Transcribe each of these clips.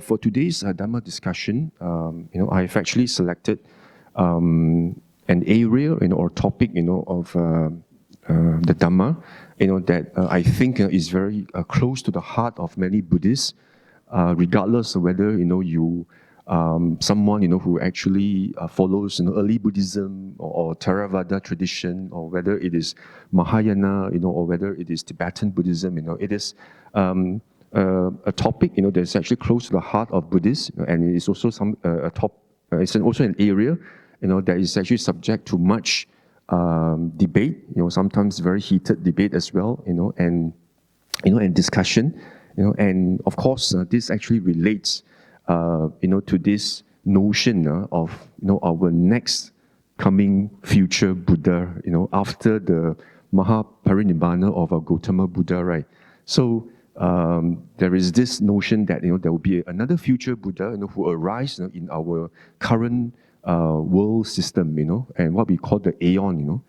for today's Dhamma discussion, I've actually selected an area, or topic, of the Dhamma, that I think is very close to the heart of many Buddhists, regardless of whether, you someone, who actually follows, early Buddhism or Theravada tradition, or whether it is Mahayana, or whether it is Tibetan Buddhism, it is a topic, that's actually close to the heart of Buddhists, and it is also it's also an area, that is actually subject to much debate, sometimes very heated debate as well, and discussion, and of course this actually relates, to this notion of our next coming future Buddha, after the Mahaparinibbana of our Gautama Buddha, right? So there is this notion that there will be another future Buddha, who arise in our current world system, and what we call the Aeon,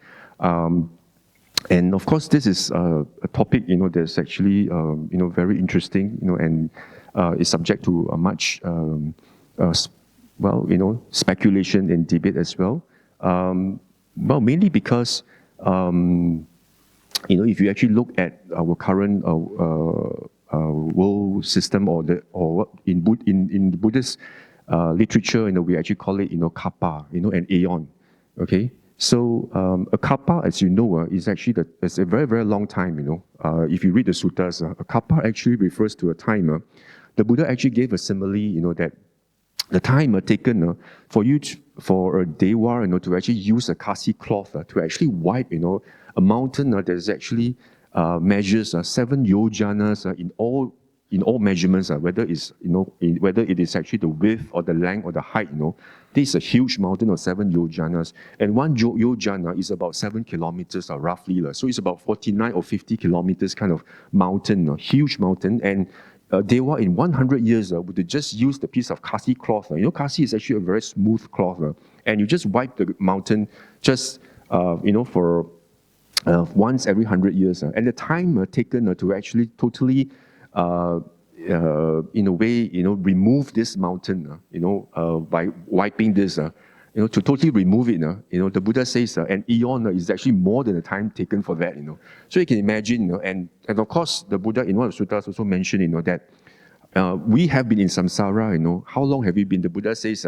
and of course this is a topic that's actually very interesting, and is subject to much speculation and debate as well. Mainly because if you actually look at our current world system, or what in Buddhist literature, we actually call it kappa, an aeon. Okay, so a kappa, as you know, is actually it's a very, very long time. If you read the suttas, a kappa actually refers to a time. The Buddha actually gave a simile, that the time taken for a dewa, to actually use a kasi cloth to actually wipe, a mountain that is actually measures 7 yojanas in all measurements, whether it's whether it is actually the width or the length or the height. This is a huge mountain of 7 yojanas, and one yojana is about 7 kilometers, roughly. So it's about 49 or 50 kilometers kind of mountain, huge mountain, and Dewa in 100 years would just use the piece of kasi cloth. Kasi is actually a very smooth cloth, and you just wipe the mountain just for once every 100 years, and the time taken to actually totally, in a way, remove this mountain, by wiping this, to totally remove it, the Buddha says an eon is actually more than the time taken for that, So you can imagine, and of course the Buddha in one of the suttas also mentioned, that we have been in samsara, how long have we been? The Buddha says,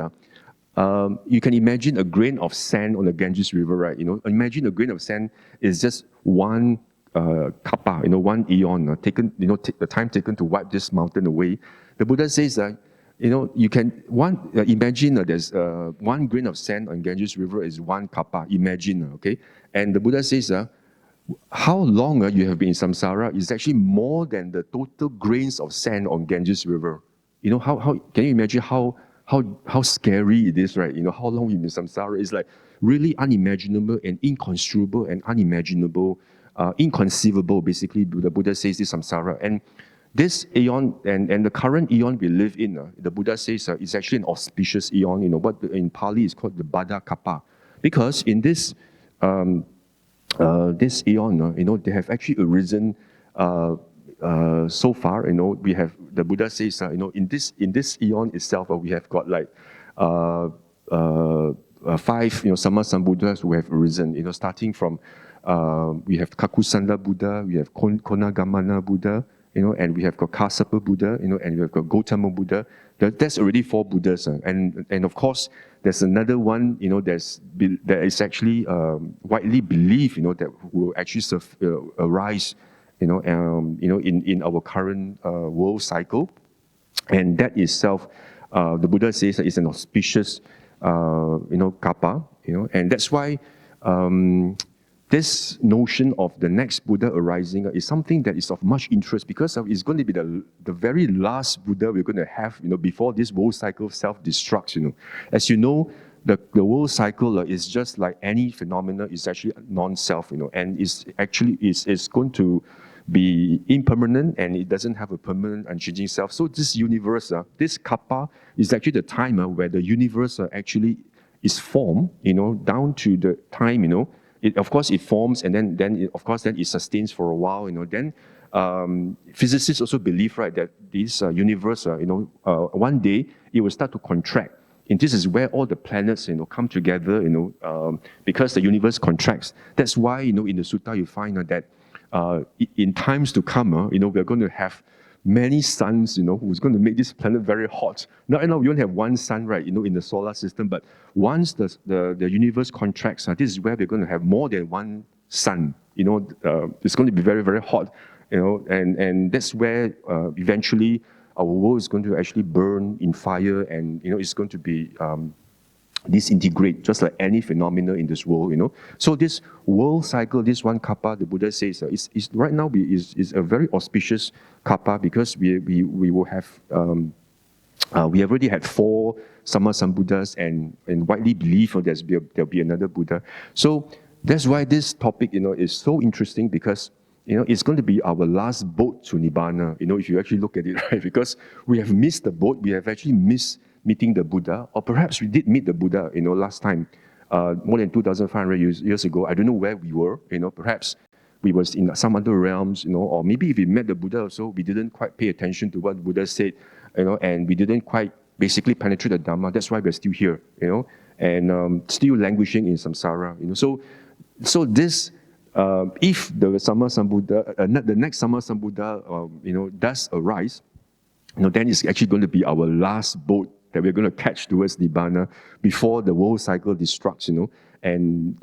you can imagine a grain of sand on the Ganges River, right? Imagine a grain of sand is just one kappa, one eon taken, the time taken to wipe this mountain away. The Buddha says, you can imagine there's 1 grain of sand on Ganges River is 1 kappa. Imagine, okay? And the Buddha says, how long you have been in samsara is actually more than the total grains of sand on Ganges River. How can you imagine how scary it is, right? How long you've been in samsara is like really unimaginable and inconceivable and unimaginable, inconceivable. Basically, the Buddha says is samsara. And this aeon and the current aeon we live in, the Buddha says is actually an auspicious aeon, what in Pali is called the Bada Kappa. Because in this this aeon, they have actually arisen so far, we have, the Buddha says, in this aeon itself, we have got like 5, Sammasambuddhas who have arisen, starting from, we have Kakusanda Buddha, we have Konagamana Buddha, and we have got Kassapa Buddha, and we have got Gautama Buddha. That's already 4 Buddhas. And of course, there's another one, that is actually widely believed, that will actually arise, in our current world cycle. And that itself, the Buddha says is an auspicious, kappa, and that's why this notion of the next Buddha arising is something that is of much interest, because it's going to be the very last Buddha we're going to have, before this world cycle self-destructs. As you know, the world cycle is just like any phenomena, is actually non-self, and it's actually is going to be impermanent, and it doesn't have a permanent unchanging self. So this universe, this kappa, is actually the time where the universe actually is formed, down to the time, Of course, it forms, and then it sustains for a while, Then physicists also believe, right, that this universe, one day it will start to contract. And this is where all the planets, come together, because the universe contracts. That's why, in the sutta you find that in times to come, we're going to have many suns, who's going to make this planet very hot. Now we only have one sun, right, in the solar system, but once the universe contracts, this is where we're going to have more than one sun. It's going to be very, very hot, and that's where eventually our world is going to actually burn in fire, and it's going to be disintegrate, just like any phenomena in this world. So this world cycle, this one kappa, the Buddha says, is right now is a very auspicious kappa, because we will have we have already had 4 Sammasambuddhas, and widely believed there'll be another Buddha. So that's why this topic is so interesting, because it's going to be our last boat to Nibbana, if you actually look at it, right? Because we have missed the boat, we have actually missed meeting the Buddha, or perhaps we did meet the Buddha, last time, more than 2,500 years ago. I don't know where we were, perhaps we was in some other realms, or maybe if we met the Buddha also, we didn't quite pay attention to what the Buddha said, and we didn't quite basically penetrate the Dhamma. That's why we're still here, and still languishing in samsara, So this, if the Sammasambuddha, the next Sammasambuddha, does arise, then it's actually going to be our last boat that we're going to catch towards Nibbana before the world cycle destructs, and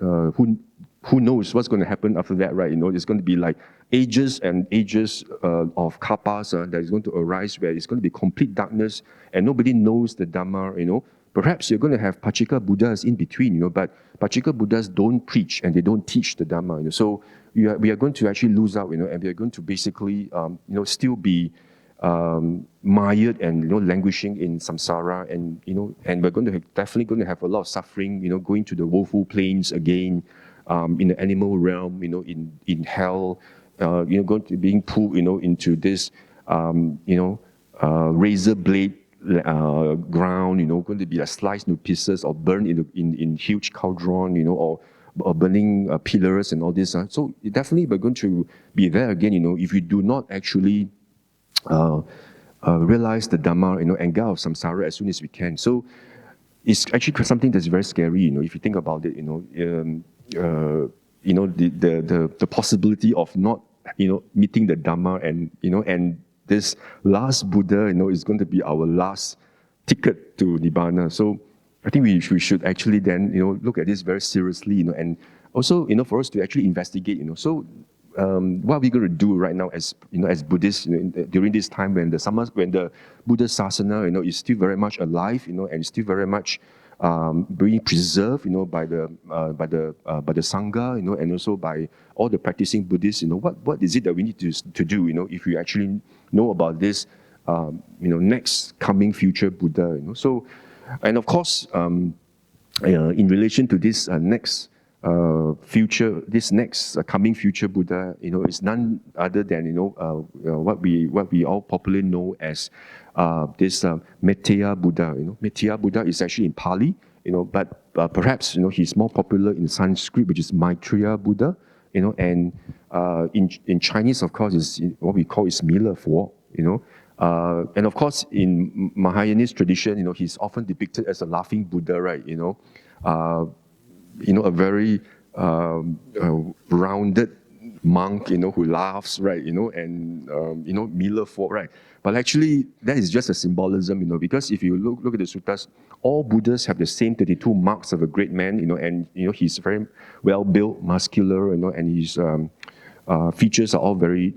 who knows what's going to happen after that, right? It's going to be like ages and ages of kappas that is going to arise, where it's going to be complete darkness and nobody knows the Dhamma, Perhaps you're going to have Pachika Buddhas in between, but Pachika Buddhas don't preach and they don't teach the Dhamma, So we are going to actually lose out, and we are going to basically, still be mired and languishing in samsara, and and we're going to definitely going to have a lot of suffering, going to the woeful plains again, in the animal realm, in hell, going to being pulled, into this, razor blade ground, going to be sliced into pieces or burned in huge cauldron, or burning pillars and all this. So definitely we're going to be there again, if we do not actually realize the Dhamma, and get out of samsara as soon as we can. So it's actually something that's very scary, if you think about it, the possibility of not, meeting the Dhamma, and this last Buddha, is going to be our last ticket to Nibbana. So I think we should actually then, look at this very seriously, and also, for us to actually investigate, So what are we going to do right now as as Buddhists, during this time when the Buddha Sasana, is still very much alive, and still very much being preserved, by the Sangha, and also by all the practicing Buddhists. What is it that we need to do, if we actually know about this, next coming future Buddha, So, and of course, in relation to this next coming future Buddha, is none other than what we all popularly know as this Metteya Buddha. Metteya Buddha is actually in Pali, but perhaps he's more popular in Sanskrit, which is Maitreya Buddha, and in Chinese, of course, is what we call is Mila Fo, and of course in Mahayanist tradition, he's often depicted as a laughing Buddha, right? A very rounded monk, who laughs, right? And Mila Fo, right? But actually, that is just a symbolism, because if you look at the suttas, all Buddhas have the same 32 marks of a great man, and he's very well built, muscular, and his features are all very,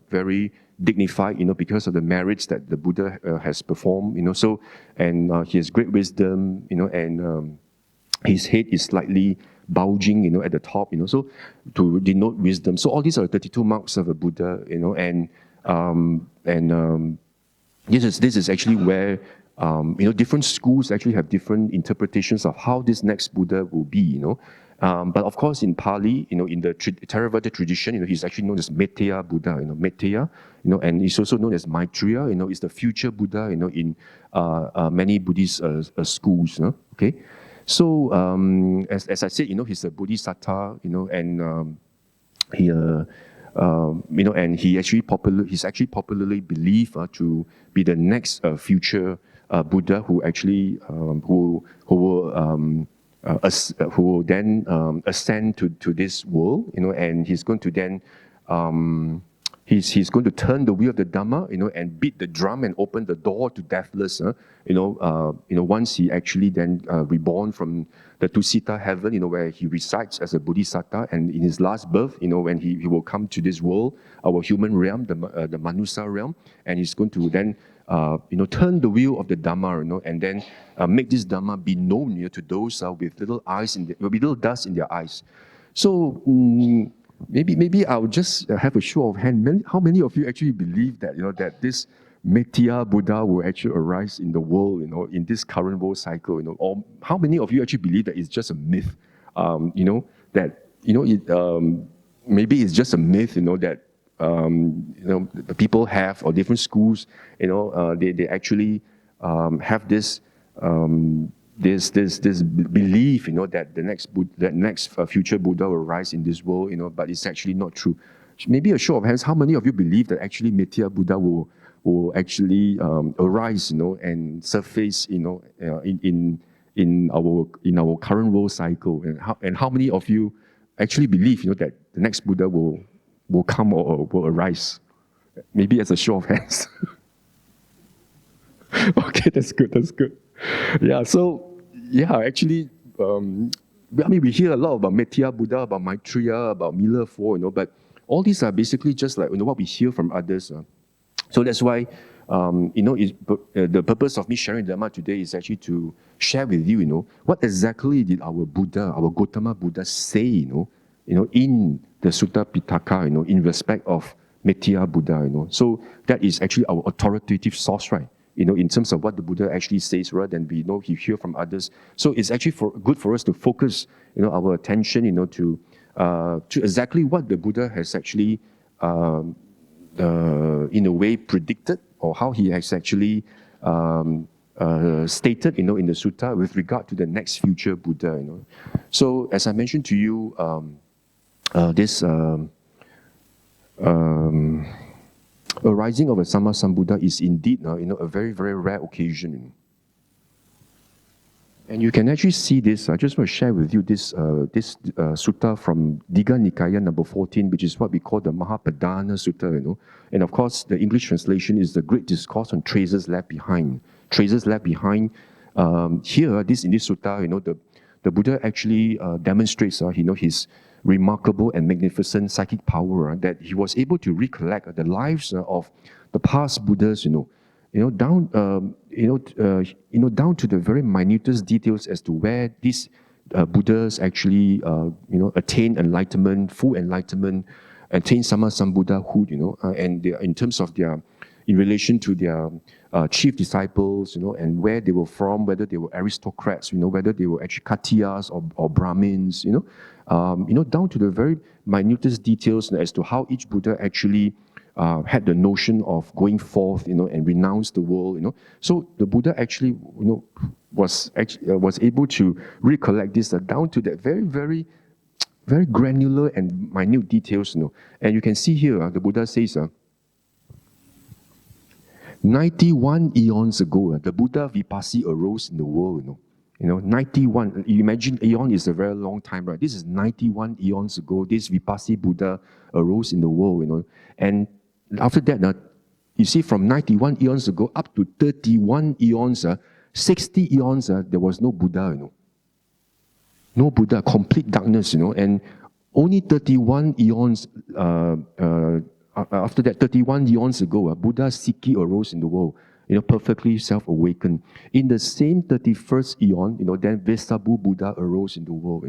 very dignified, because of the merits that the Buddha has performed, So, and he has great wisdom, and his head is slightly bulging, at the top, so to denote wisdom. So all these are 32 marks of a Buddha, and this is actually where different schools actually have different interpretations of how this next Buddha will be, But of course, in Pali, in the Theravada tradition, he's actually known as Metteya Buddha, Metteya, and he's also known as Maitreya, is the future Buddha, in many Buddhist schools, okay. So, as I said, he's a bodhisattva, and he and he's actually popularly believed to be the next future Buddha who actually who will then ascend to this world, and he's going to then he's going to turn the wheel of the Dhamma, and beat the drum and open the door to deathless, once he actually then reborn from the Tusita heaven, where he resides as a Bodhisattva, and in his last birth, when he will come to this world, our human realm, the Manusa realm, and he's going to then turn the wheel of the Dhamma, and then make this Dhamma be known to those with little eyes with little dust in their eyes. So maybe I'll just have a show of hand. How many of you actually believe that that this Metteya Buddha will actually arise in the world, in this current world cycle, or how many of you actually believe that it's just a myth, maybe it's just a myth, that the people have, or different schools, they actually have this belief, that the next future Buddha will rise in this world, but it's actually not true. Maybe a show of hands, how many of you believe that actually Metteya Buddha will actually arise, and surface, in our current world cycle, and how many of you actually believe, that the next Buddha will come or will arise? Maybe as a show of hands. Okay, that's good. Yeah, so actually, we hear a lot about Metteya Buddha, about Maitreya, about Miller Four, but all these are basically just like what we hear from others. So that's why, the purpose of me sharing Dhamma today is actually to share with you, what exactly did our Buddha, our Gautama Buddha say, in the Sutta Pitaka, in respect of Metteya Buddha, So that is actually our authoritative source, right? In terms of what the Buddha actually says, rather than we hear from others. So it's actually good for us to focus, our attention, to exactly what the Buddha has actually, in a way, predicted, or how he has actually stated, in the sutta with regard to the next future Buddha. So as I mentioned to you, this arising of a Sammasambuddha is indeed, a very, very rare occasion. And you can actually see this. I just want to share with you this sutta from Digha Nikaya number 14, which is what we call the Mahapadana Sutta. And of course, the English translation is the Great Discourse on Traces Left Behind. Traces left behind. Here, in this sutta, the Buddha actually demonstrates, his remarkable and magnificent psychic power, that he was able to recollect the lives of the past Buddhas, down to the very minutest details as to where these Buddhas actually, attain enlightenment, full enlightenment, attain Sammasambuddhahood, and in terms of in relation to their chief disciples, and where they were from, whether they were aristocrats, whether they were actually Khattiyas or Brahmins, down to the very minutest details as to how each Buddha actually had the notion of going forth, and renounce the world, So the Buddha actually, was able to recollect this down to that very, very, very granular and minute details, And you can see here, the Buddha says, 91 eons ago, the Buddha Vipassi arose in the world, 91, you imagine eon is a very long time, right? This is 91 eons ago, this Vipassi Buddha arose in the world, And after that, you see, from 91 eons ago up to 31 eons, 60 eons, there was no Buddha, No Buddha, complete darkness, And only 31 eons, after that, 31 eons ago, Buddha Sikhi arose in the world, perfectly self-awakened. In the same 31st eon, then Vesabu Buddha arose in the world,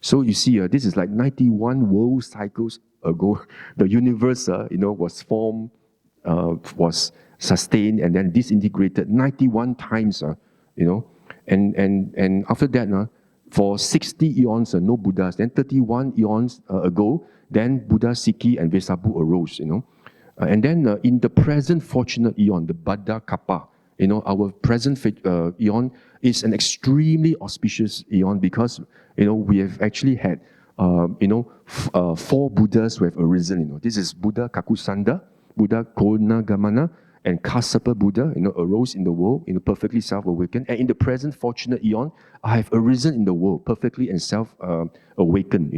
So you see, this is like 91 world cycles ago. The universe, was formed, was sustained, and then disintegrated 91 times, And after that, for 60 eons, no Buddhas. Then 31 eons ago, then Buddha Sikhi and Vesabu arose, And then in the present fortunate eon, the Baddha Kappa, our present eon is an extremely auspicious eon because, we have actually had four Buddhas who have arisen. This is Buddha Kakusanda, Buddha Konagamana, and Kassapa Buddha, arose in the world, perfectly self-awakened. And in the present fortunate eon, I have arisen in the world, perfectly and self-awakened,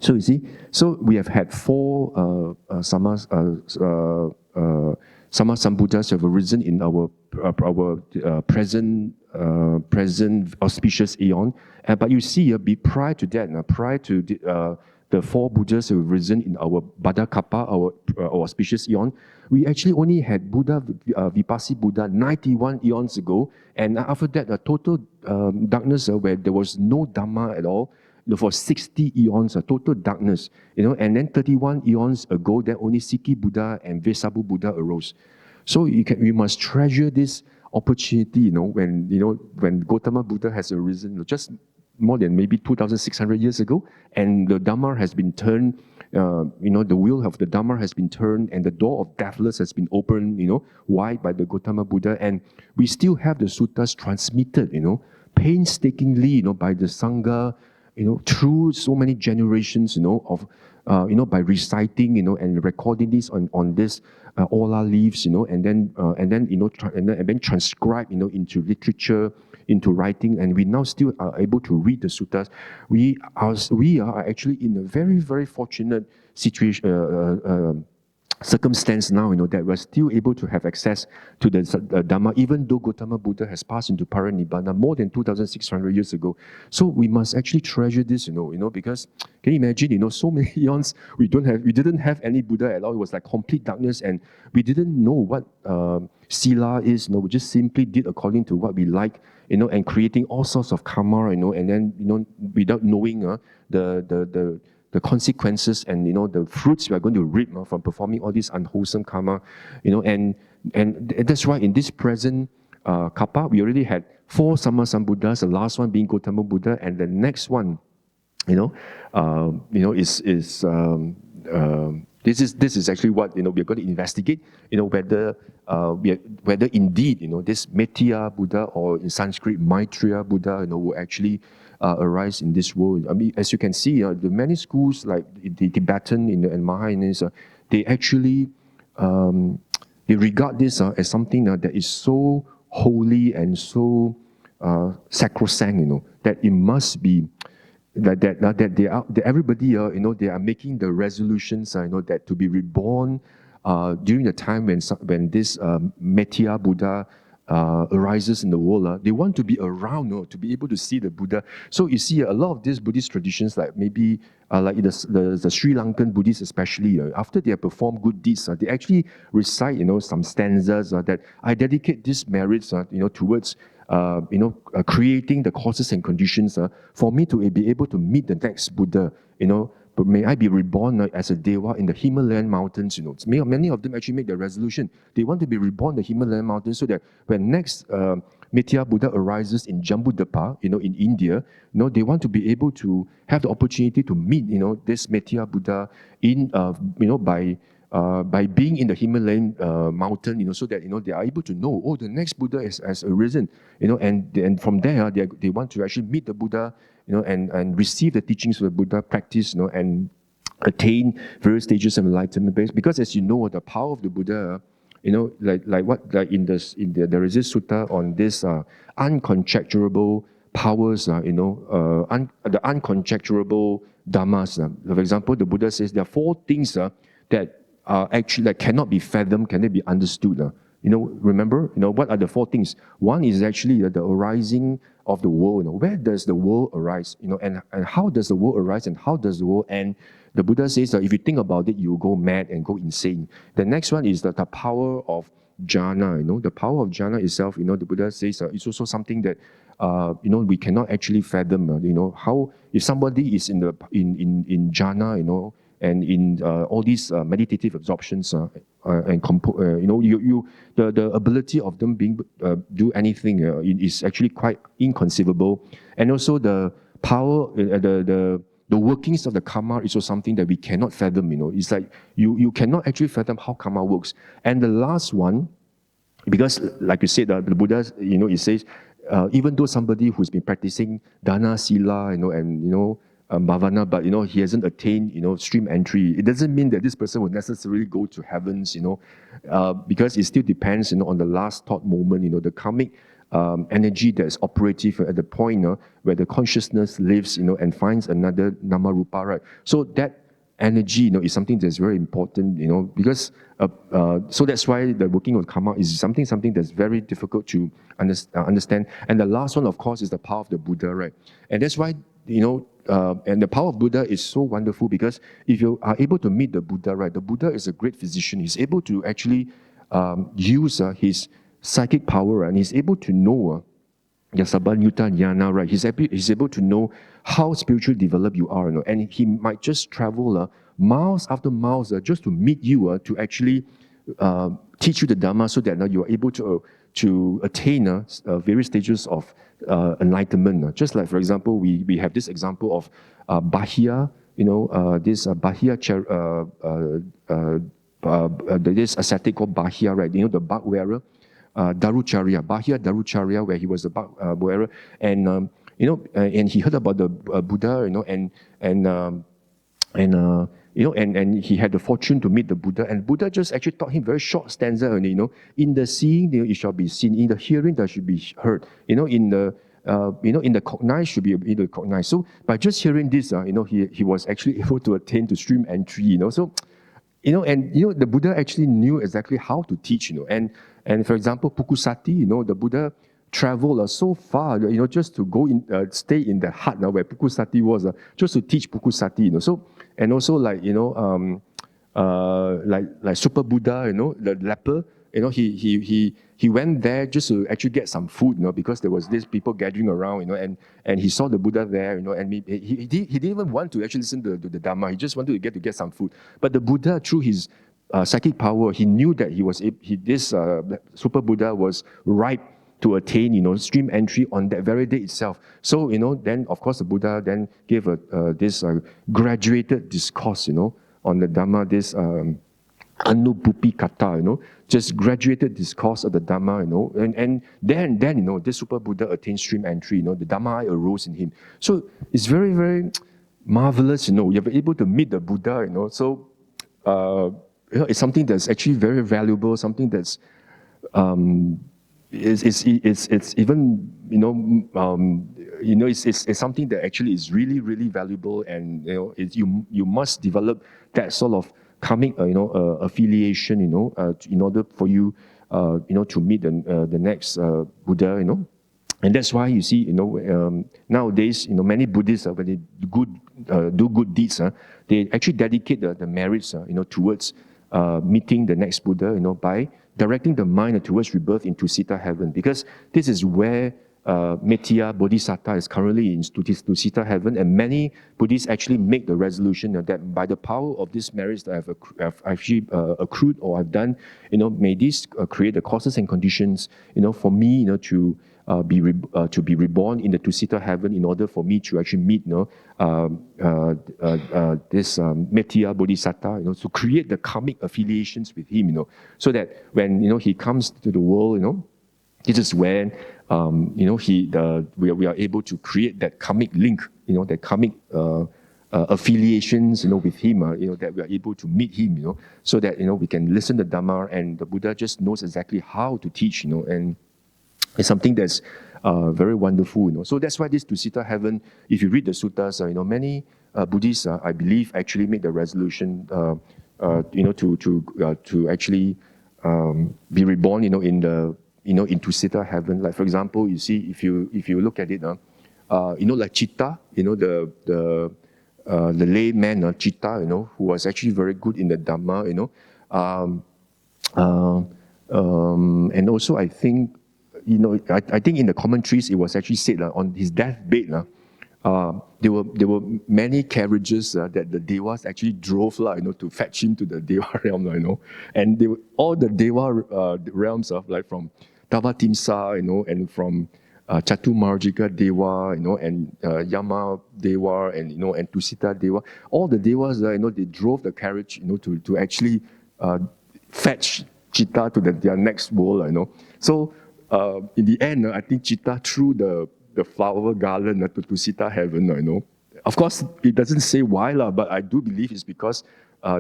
So you see, so we have had four Sama Sambuddhas who have arisen in our present auspicious eon. But you see, prior to that, prior to the four Buddhas who have risen in our Baddha Kappa, our auspicious eon, we actually only had Buddha, Vipassi Buddha, 91 eons ago. And after that, a total darkness where there was no Dhamma at all, for 60 eons, total darkness, and then 31 eons ago, then only Sikhi Buddha and Vesabu Buddha arose. So we must treasure this opportunity, when Gautama Buddha has arisen, just more than maybe 2,600 years ago, and the Dhamma has been turned, the wheel of the Dhamma has been turned, and the door of deathless has been opened, wide by the Gautama Buddha, and we still have the suttas transmitted, painstakingly, by the Sangha, through so many generations, by reciting, and recording this on this Ola leaves, and then transcribe, into literature, into writing, and we now still are able to read the suttas. We are actually in a very, very fortunate situation, circumstance now, that we're still able to have access to the Dhamma, even though Gautama Buddha has passed into Paranibbana more than 2,600 years ago. So we must actually treasure this, because can you imagine, so many eons we didn't have any Buddha at all. It was like complete darkness, and we didn't know what sila is. We just simply did according to what we like, and creating all sorts of karma, and then without knowing the consequences and the fruits we are going to reap from performing all this unwholesome karma, and that's why in this present kappa we already had four Sama Sambuddhas, the last one being Gautama Buddha, and the next one, this is actually what we're going to investigate, whether indeed this Metteya Buddha, or in Sanskrit Maitreya Buddha, will actually arise in this world. I mean, as you can see, the many schools like the Tibetan and Mahayana, they actually they regard this as something that is so holy and so sacrosanct, that it must be that everybody they are making the resolutions, that to be reborn during the time when this Metteya Buddha arises in the world, they want to be around, to be able to see the Buddha. So you see, a lot of these Buddhist traditions, like maybe like the Sri Lankan Buddhists especially, after they have performed good deeds, they actually recite, some stanzas that I dedicate these merits, towards creating the causes and conditions for me to be able to meet the next Buddha, but may I be reborn as a Deva in the Himalayan mountains, Many of them actually make the resolution. They want to be reborn in the Himalayan mountains so that when next Metteya Buddha arises in Jambudvipa, in India, they want to be able to have the opportunity to meet, this Metteya Buddha by being in the Himalayan mountain, so that they are able to know, the next Buddha has arisen, and from there they want to actually meet the Buddha, and receive the teachings of the Buddha, practice, and attain various stages of enlightenment. Because as you know, the power of the Buddha, there is this sutta on this unconjecturable powers, the unconjecturable dhammas. For example, the Buddha says there are four things that actually cannot be fathomed, cannot be understood. Remember, what are the four things? One is actually the arising of the world. Where does the world arise? And how does the world arise, and how does the world end? The Buddha says that if you think about it, you go mad and go insane. The next one is the power of jhana. The power of jhana itself, the Buddha says it's also something that we cannot actually fathom. How if somebody is in jhana, and in all these meditative absorptions, and the ability of them being do anything is actually quite inconceivable. And also the power, the workings of the karma is also something that we cannot fathom. It's like you cannot actually fathom how karma works. And the last one, because like you said, the Buddha, it says even though somebody who's been practicing dana, sila, and bhavana, but he hasn't attained stream entry. It doesn't mean that this person will necessarily go to heavens, because it still depends on the last thought moment, the karmic energy that's operative at the point where the consciousness lives, and finds another nama rupa, right? So that energy, is something that's very important, because so that's why the working of karma is something that's very difficult to understand. And the last one, of course, is the power of the Buddha, right? And that's why, and the power of Buddha is so wonderful, because if you are able to meet the Buddha, right, the Buddha is a great physician. He's able to actually use his psychic power, and he's able to know Yasabanyuta Jnana, right? He's able to know how spiritually developed you are, and he might just travel miles after miles just to meet you, to actually teach you the Dhamma, so that you are able to attain various stages of enlightenment. Just like, for example, we have this example of Bahia, this Bahia, this ascetic called Bahia, right? The bug wearer. Darucharya, Bahia Darucharya, where he was a bug wearer, and and he heard about the Buddha, and he had the fortune to meet the Buddha, and Buddha just actually taught him very short stanza only, in the seeing, it shall be seen, in the hearing, that should be heard, in the cognize should be able to cognize. So by just hearing this, he was actually able to attain to stream entry, so. The Buddha actually knew exactly how to teach, and for example, Pukusati, the Buddha traveled so far, just to go in, stay in the hut where Pukusati was, just to teach Pukusati, so, and also like, like Super Buddha, the leper, he went there just to actually get some food, because there was these people gathering around, and he saw the Buddha there, and he didn't even want to actually listen to the Dhamma. He just wanted to get some food. But the Buddha, through his psychic power, he knew that this Super Buddha was ripe to attain, stream entry on that very day itself. So, then of course the Buddha then gave this graduated discourse, on the Dhamma, this Anubupi Kata, just graduated discourse of the Dhamma, and then, this Super Buddha attained stream entry, the Dhamma arose in him. So it's very, very marvelous, you're able to meet the Buddha, so it's something that's actually very valuable, something that's it's even, it's something that actually is really, really valuable, and you must develop that sort of karmic, affiliation, in order for you, to meet the next Buddha, and that's why you see, nowadays, many Buddhists, when they do good deeds, they actually dedicate the merits, towards meeting the next Buddha, by directing the mind towards rebirth into Sita heaven, because this is where Metteya Bodhisattva is currently in Sita heaven, and many Buddhists actually make the resolution that by the power of these merits that I've actually accrued or I've done, may this create the causes and conditions, for me, to be reborn in the Tusita heaven, in order for me to actually meet, this Metteya Bodhisattva, to create the karmic affiliations with him, so that when he comes to the world, this is when we are able to create that karmic link, that karmic affiliations, with him, that we are able to meet him, so that we can listen to Dhamma, and the Buddha just knows exactly how to teach, and it's something that's very wonderful, So that's why this Tusita heaven, if you read the suttas, many Buddhists, I believe, actually make the resolution, to actually be reborn, in Tusita heaven. Like, for example, you see, if you look at it, like Chitta, the layman, Chitta, who was actually very good in the Dhamma, and also I think, I think in the commentaries it was actually said on his deathbed, there were many carriages that the Devas actually drove, to fetch him to the Deva realm, and all the Deva realms, like from Tavatimsa, and from Chatumarjika Deva, and Yama Deva, and and Tusita Deva, all the Devas, they drove the carriage, to actually fetch Chitta to their next world, So in the end, I think Chitta threw the flower garland to Tusita heaven, Of course, it doesn't say why, but I do believe it's because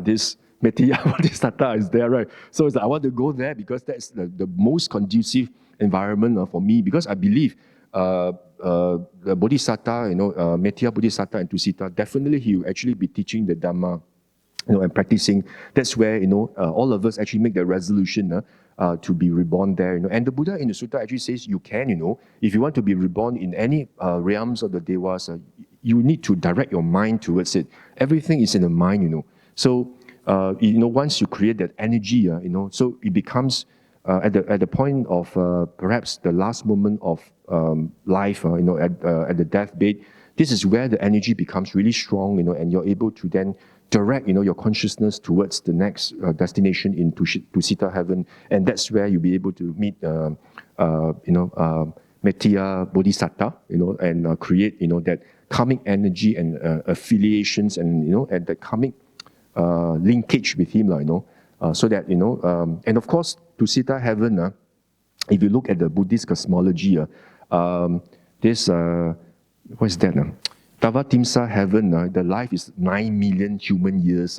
this Metteya Bodhisattva is there, right? So it's like, I want to go there because that's the most conducive environment for me, because I believe the Bodhisattva, Metteya Bodhisattva and Tusita, definitely he will actually be teaching the Dhamma, and practicing. That's where, all of us actually make the resolution to be reborn there. And the Buddha in the Sutta actually says you can, if you want to be reborn in any realms of the Devas, you need to direct your mind towards it. Everything is in the mind, So, once you create that energy, so it becomes at the point of perhaps the last moment of life, at the deathbed. This is where the energy becomes really strong, and you're able to then direct, your consciousness towards the next destination in Tusita heaven, and that's where you'll be able to meet, Metteya Bodhisattva, and create, that karmic energy and affiliations, and and the karmic linkage with him, so that and of course, Tusita heaven. If you look at the Buddhist cosmology, this what is that? Tavatimsa heaven, the life is 9 million human years.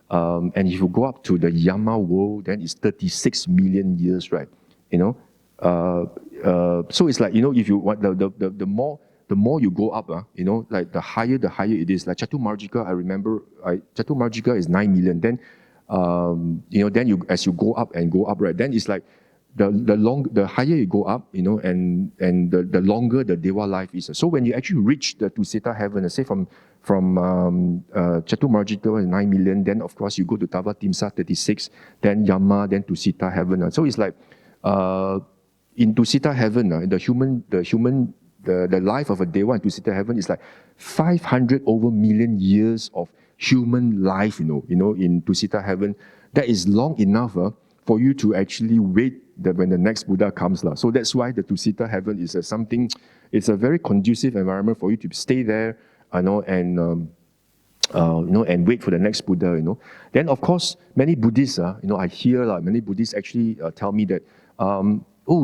And if you go up to the Yama world, then it's 36 million years, right? So it's like, if you want, the more you go up, like the higher it is. Like Chaturmargika, I remember, Chaturmargika is 9 million. Then, then as you go up, right, then it's like, the higher you go up, and the longer the Deva life is. So when you actually reach the Tusita heaven, say from Chaturmargika 9 million, then of course you go to Tavatimsa 36, then Yama, then Tusita heaven. So it's like in Tusita heaven, the life of a Deva in Tusita heaven is like 500 over million years of human life, in Tusita heaven. That is long enough for you to actually wait when the next Buddha comes. So that's why the Tusita heaven is it's a very conducive environment for you to stay there, and wait for the next Buddha, Then of course, many Buddhists, I hear many Buddhists actually tell me that,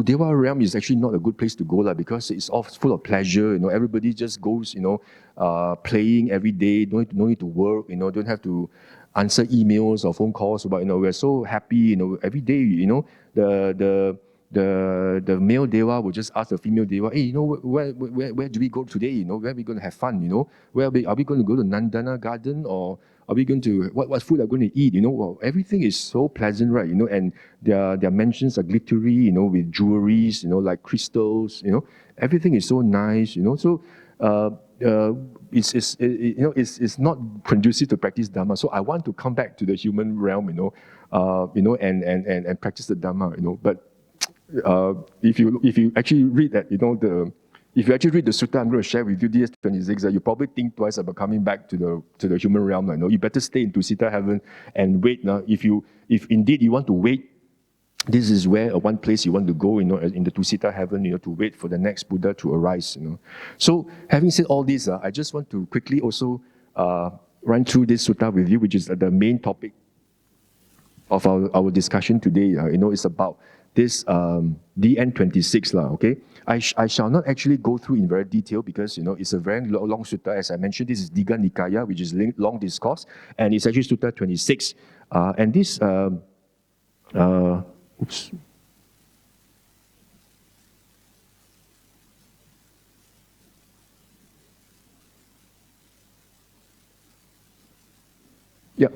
Deva realm is actually not a good place to go, because it's all full of pleasure, everybody just goes, playing every day, no need to work, don't have to answer emails or phone calls, but we're so happy, every day, the male Deva will just ask the female Deva, hey, where do we go today? Where are we going to have fun? Are we going to go to Nandana garden, or are we going to, what food are we going to eat? Well, everything is so pleasant, right? And their mansions are glittery, with jewelries, like crystals, everything is so nice, So it's not conducive to practice Dhamma. So I want to come back to the human realm, and practice the Dhamma, But if you actually read that, if you actually read the sutta I'm going to share with you, DS26, you probably think twice about coming back to the human realm. You better stay in Tusita heaven and wait. If indeed you want to wait, this is where one place you want to go, in the Tusita heaven, to wait for the next Buddha to arise. So having said all this, I just want to quickly also run through this sutta with you, which is the main topic of our discussion today. It's about this DN26, okay? I shall not actually go through in very detail because, it's a very long sutta. As I mentioned, this is Digha Nikaya, which is long discourse, and it's actually Sutta 26. And this, oops. Yeah.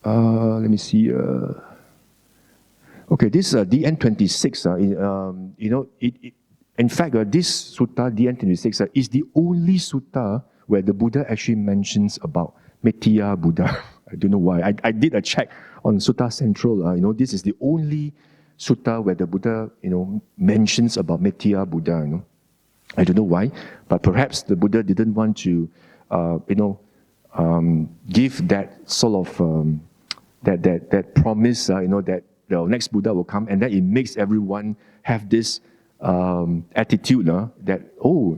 Let me see. Okay, this DN26, in fact, this sutta, DN26, is the only sutta where the Buddha actually mentions about Metteya Buddha. I don't know why. I did a check on Sutta Central. This is the only sutta where the Buddha, mentions about Metteya Buddha. I don't know why, but perhaps the Buddha didn't want to, give that sort of that promise, that the next Buddha will come, and that it makes everyone have this attitude that,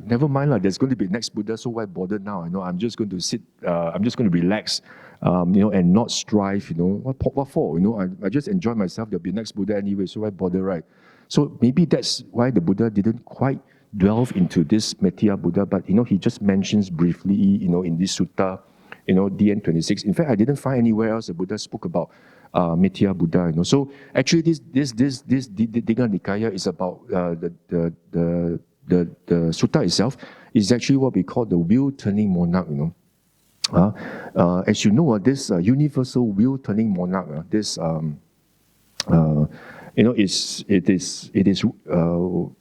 never mind, there's going to be next Buddha, so why bother now? I'm just going to sit, I'm just going to relax, and not strive. What for? I just enjoy myself. There'll be next Buddha anyway, so why bother, right? So maybe that's why the Buddha didn't quite delve into this Metteya Buddha, but he just mentions briefly, in this sutta, DN 26. In fact, I didn't find anywhere else the Buddha spoke about Metteya Buddha. So actually, this Digha Nikaya is about the sutta itself is actually what we call the wheel-turning monarch. As you know, this universal wheel-turning monarch, this it is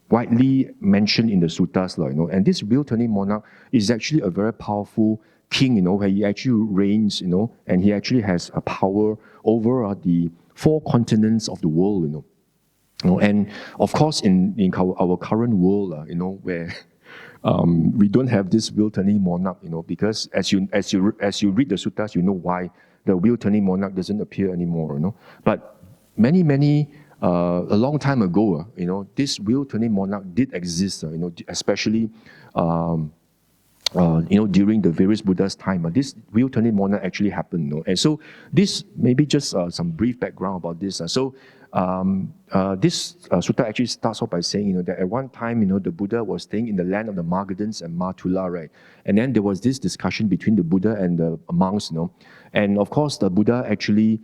widely mentioned in the suttas, and this wheel-turning monarch is actually a very powerful king, where he actually reigns, and he actually has a power over the 4 continents of the world, and of course in our current world, where we don't have this wheel-turning monarch, because as you read the suttas, you know why the wheel-turning monarch doesn't appear anymore, But a long time ago, this wheel-turning monarch did exist, especially during the various Buddha's time. This wheel-turning monarch actually happened, And so this, maybe just some brief background about this. This sutta actually starts off by saying, that at one time, the Buddha was staying in the land of the Magadhans and Matula, right? And then there was this discussion between the Buddha and the monks, And of course, the Buddha actually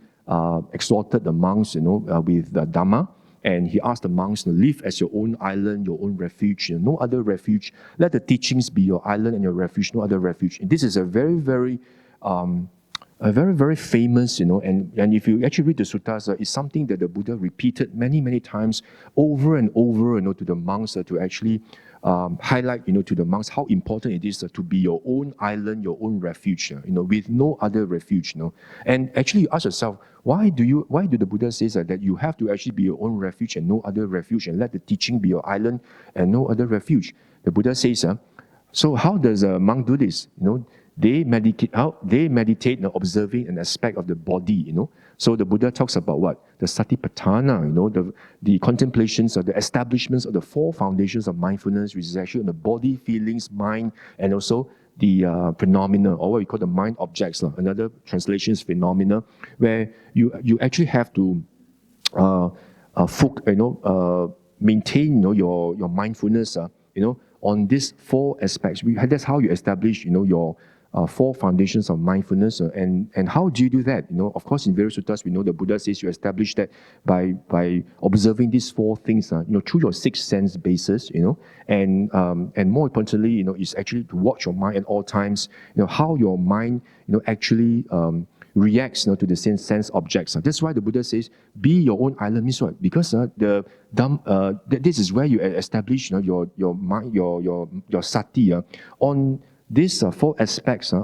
exhorted the monks, with the Dhamma. And he asked the monks to live as your own island, your own refuge, no other refuge. Let the teachings be your island and your refuge, no other refuge. And this is a very, very famous, and if you actually read the suttas, it's something that the Buddha repeated many, many times over and over, to the monks to actually highlight, to the monks how important it is to be your own island, your own refuge, with no other refuge, And actually, you ask yourself, why do the Buddha say that you have to actually be your own refuge and no other refuge, and let the teaching be your island and no other refuge? The Buddha says, so how does a monk do this? They meditate, observing an aspect of the body, So the Buddha talks about what? The satipatthana, the contemplations of the establishments of the 4 foundations of mindfulness, which is actually the body, feelings, mind, and also the phenomena, or what we call the mind objects. Another translation is phenomena, where you actually have to maintain your mindfulness on these 4 aspects. That's how you establish your 4 foundations of mindfulness. And how do you do that? Of course, in various suttas, we know the Buddha says you establish that by observing these 4 things, through your 6 sense basis, and more importantly, is actually to watch your mind at all times, how your mind, actually reacts to the same sense objects. That's why the Buddha says, be your own island. Means what? Because this is where you establish your mind, your sati on these 4 aspects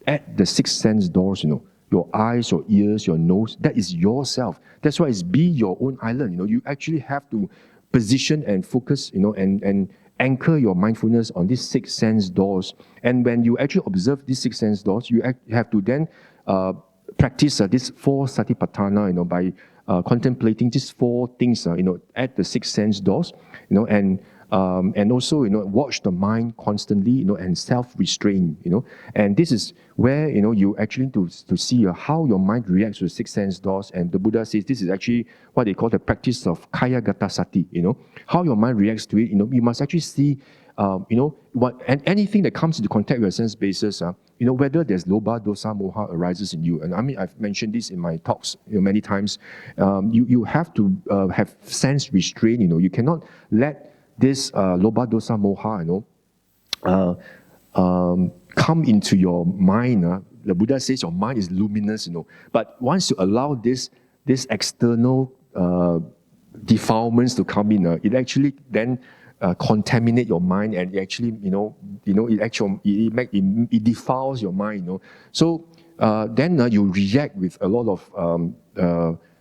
at the 6 sense doors, your eyes, your ears, your nose, that is yourself. That's why it's be your own island. You actually have to position and focus, and anchor your mindfulness on these 6 sense doors. And when you actually observe these 6 sense doors, you have to then practice this 4 satipatthana, by contemplating these 4 things, at the 6 sense doors, and also, watch the mind constantly, and self-restrain, And this is where, you actually to see how your mind reacts to the 6 sense doors. And the Buddha says this is actually what they call the practice of kaya gata sati, How your mind reacts to it, you must actually see, and anything that comes into contact with your sense basis, whether there's lobha, dosa, moha arises in you. And I mean, I've mentioned this in my talks, many times. You have to have sense restraint, You cannot let this lobha, dosa, moha, come into your mind. The Buddha says your mind is luminous, But once you allow this external defilements to come in, it actually then contaminate your mind, and it actually, it defiles your mind, So then you react with a lot of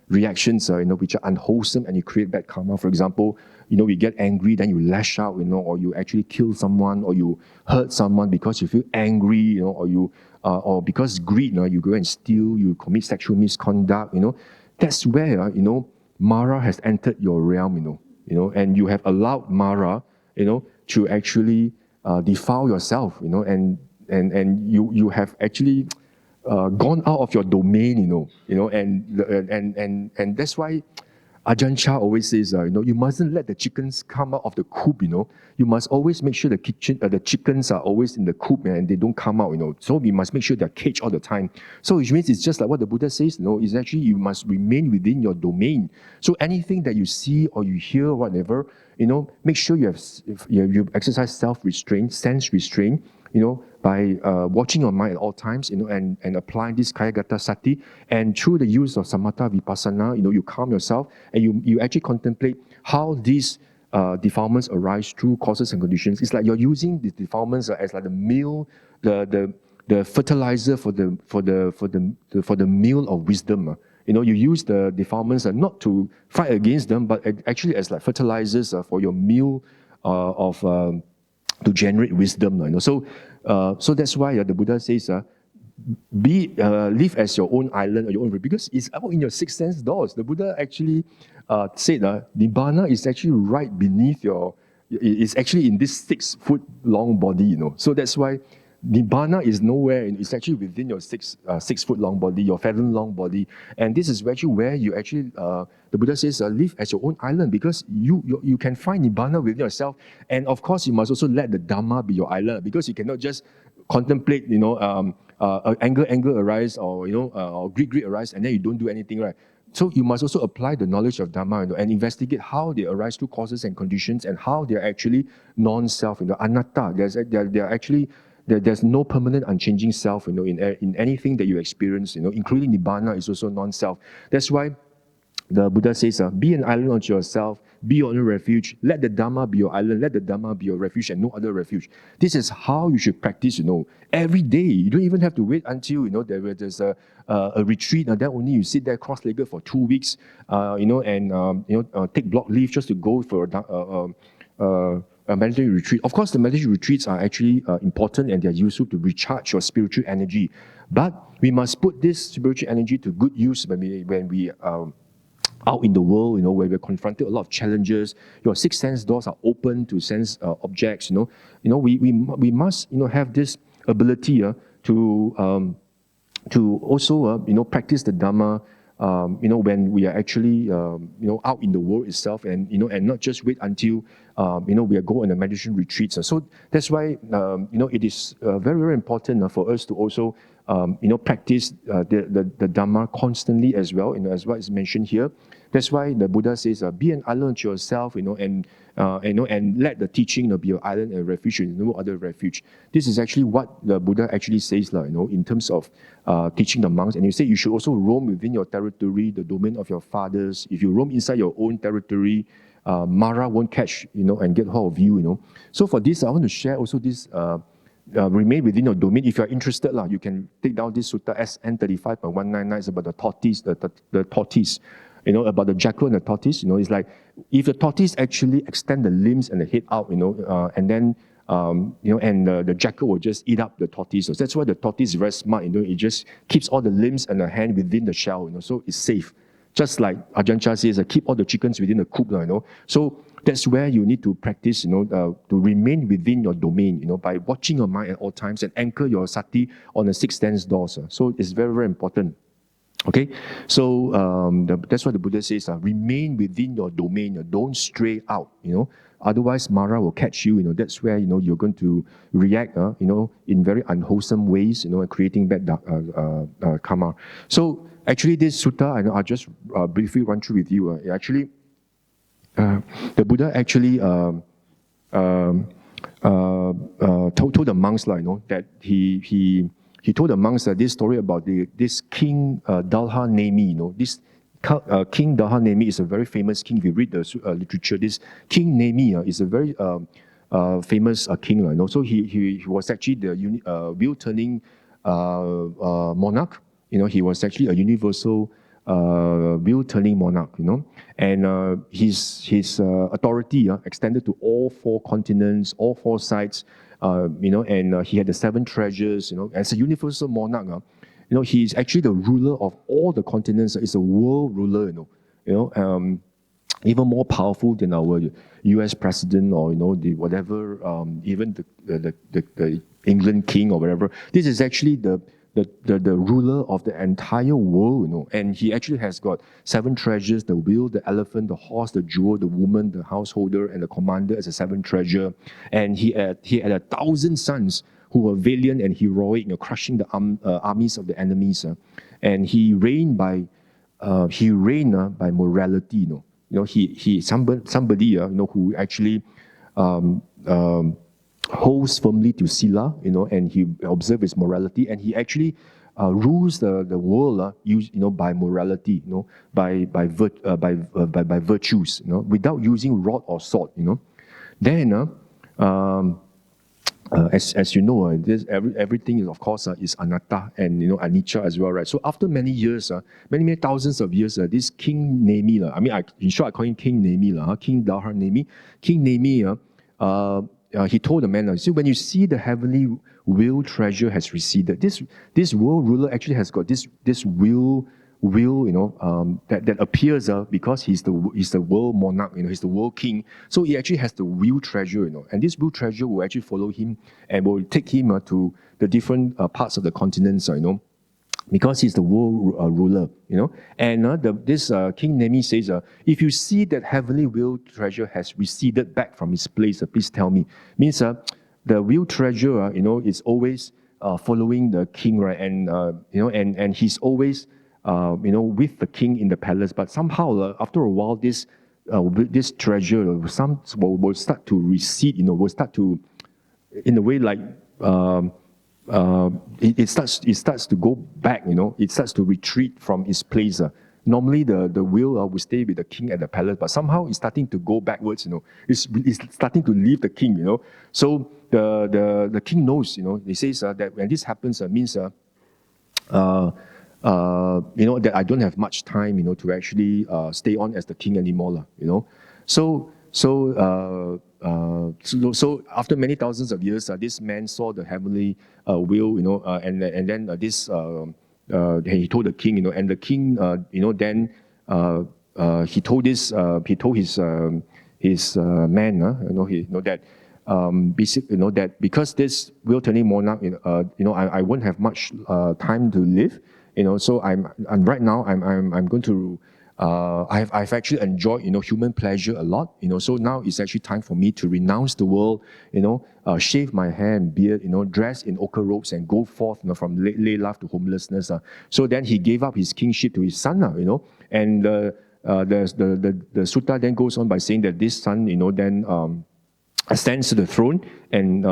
reactions, which are unwholesome, and you create bad karma. For example, you get angry, then you lash out, or you actually kill someone, or you hurt someone because you feel angry, or because greed, you go and steal, you commit sexual misconduct, That's where, Mara has entered your realm, and you have allowed Mara, to actually defile yourself, and you have actually gone out of your domain, and that's why Ajahn Chah always says, you mustn't let the chickens come out of the coop, You must always make sure the chickens are always in the coop and they don't come out, So we must make sure they're caged all the time. So which means it's just like what the Buddha says, is actually you must remain within your domain. So anything that you see or you hear, or whatever, make sure you exercise self-restraint, sense restraint, by watching your mind at all times, and applying this Kayagata Sati. And through the use of Samatha Vipassana, you calm yourself and you actually contemplate how these defilements arise through causes and conditions. It's like you're using the defilements as like the meal, the fertilizer for the meal of wisdom. You use the defilements not to fight against them, but actually as like fertilizers for your meal to generate wisdom. So that's why the Buddha says, live as your own island or your own river, because it's out in your six sense doors. The Buddha actually said Nibbana is actually right beneath it's actually in this 6 foot long body, So that's why Nibbana is nowhere, it's actually within your 6 foot long body, your fathom long body. And this is actually where you actually, the Buddha says, live as your own island, because you can find Nibbana within yourself. And of course, you must also let the Dhamma be your island, because you cannot just contemplate, anger arise, or greed arise, and then you don't do anything, right? So you must also apply the knowledge of Dhamma, and investigate how they arise through causes and conditions, and how they're actually non-self, anatta. They're actually there's no permanent unchanging self, in anything that you experience, including Nibbana is also non-self. That's why the Buddha says, be an island unto yourself, be your own refuge, let the Dhamma be your island, let the Dhamma be your refuge and no other refuge. This is how you should practice, every day. You don't even have to wait until, there's a retreat, and then only you sit there cross-legged for 2 weeks, and take block leave just to go for a meditative retreat. Of course, the meditative retreats are actually important, and they're useful to recharge your spiritual energy. But we must put this spiritual energy to good use when we out in the world, where we're confronted with a lot of challenges. Your 6 sense doors are open to sense objects. We must have this ability to also practice the Dhamma. When we are actually out in the world itself, and and not just wait until we are going on a meditation retreats. So that's why it is very, very important for us to also practice the Dhamma constantly as well, as what is mentioned here. That's why the Buddha says, be an island to yourself, and let the teaching be your island and refuge, and no other refuge. This is actually what the Buddha actually says, in terms of teaching the monks. And you say you should also roam within your territory, the domain of your fathers. If you roam inside your own territory, Mara won't catch, and get hold of you, So for this, I want to share also this. Remain within your domain. If you are interested, you can take down this sutta SN 35.199. It's about the tortoise, the tortoise. About the jackal and the tortoise. It's like if the tortoise actually extend the limbs and the head out, and then and the jackal will just eat up the tortoise. So that's why the tortoise is very smart. It just keeps all the limbs and the hand within the shell. So it's safe. Just like Ajahn Chah says, keep all the chickens within the coop. So that's where you need to practice. To remain within your domain. By watching your mind at all times and anchor your sati on the 6 sense doors. So it's very, very important. Okay, so that's what the Buddha says, remain within your domain, don't stray out, otherwise Mara will catch you, that's where, you're going to react, in very unwholesome ways, and creating bad karma. So actually this sutta, I'll just briefly run through with you, actually, the Buddha actually told the monks, that he told the monks this story about this King Dalha Nemi. This King Dalha Nemi is a very famous king. If you read the literature, this King Nemi is a very famous king. So he was actually the wheel-turning monarch. He was actually a universal wheel-turning monarch. And his authority extended to all 4 continents, all 4 sides. And he had the 7 treasures, as a universal monarch, he's actually the ruler of all the continents. He's a world ruler, even more powerful than our US president or, the whatever, even the England king or whatever. This is actually the the ruler of the entire world, and he actually has got 7 treasures: the wheel, the elephant, the horse, the jewel, the woman, the householder, and the commander as a 7th treasure. And he had 1,000 sons who were valiant and heroic, crushing the armies of the enemies. And he reigned by morality. Somebody who actually holds firmly to sila, and he observes his morality, and he actually rules the world, by morality, by virtues, without using rod or sword, Then, as you know, everything is, of course, is anatta and anicca as well, right? So after many years, many thousands of years, this King Nemi, in short, I call him King Nemi, King Dahar Nemi. King Nemi, he told the man, see, when you see the heavenly will treasure has receded, this world ruler actually has got this will, that appears because he's the world monarch, he's the world king. So he actually has the will treasure, and this will treasure will actually follow him and will take him to the different parts of the continents, because he's the world ruler, And this King Nemi says, if you see that heavenly will treasure has receded back from its place, please tell me. Means the will treasure, is always following the king, right? And and he's always with the king in the palace. But somehow, after a while, this treasure will start to recede. Will start to, in a way, like. It starts to go back, It starts to retreat from its place. Normally, the will will stay with the king at the palace, but somehow it's starting to go backwards, It's starting to leave the king, So the king knows, He says that when this happens, means that I don't have much time, to actually stay on as the king anymore, So after many thousands of years, this man saw the heavenly will, and then he told the king, and the king, then he told his man, that basically, that because this will turning monarch, I won't have much time to live, So I'm right now I'm going to. I've actually enjoyed, human pleasure a lot, So now it's actually time for me to renounce the world, shave my hair and beard, dress in ochre robes and go forth, from lay life to homelessness. So then he gave up his kingship to his son, And the sutta then goes on by saying that this son, then ascends to the throne, and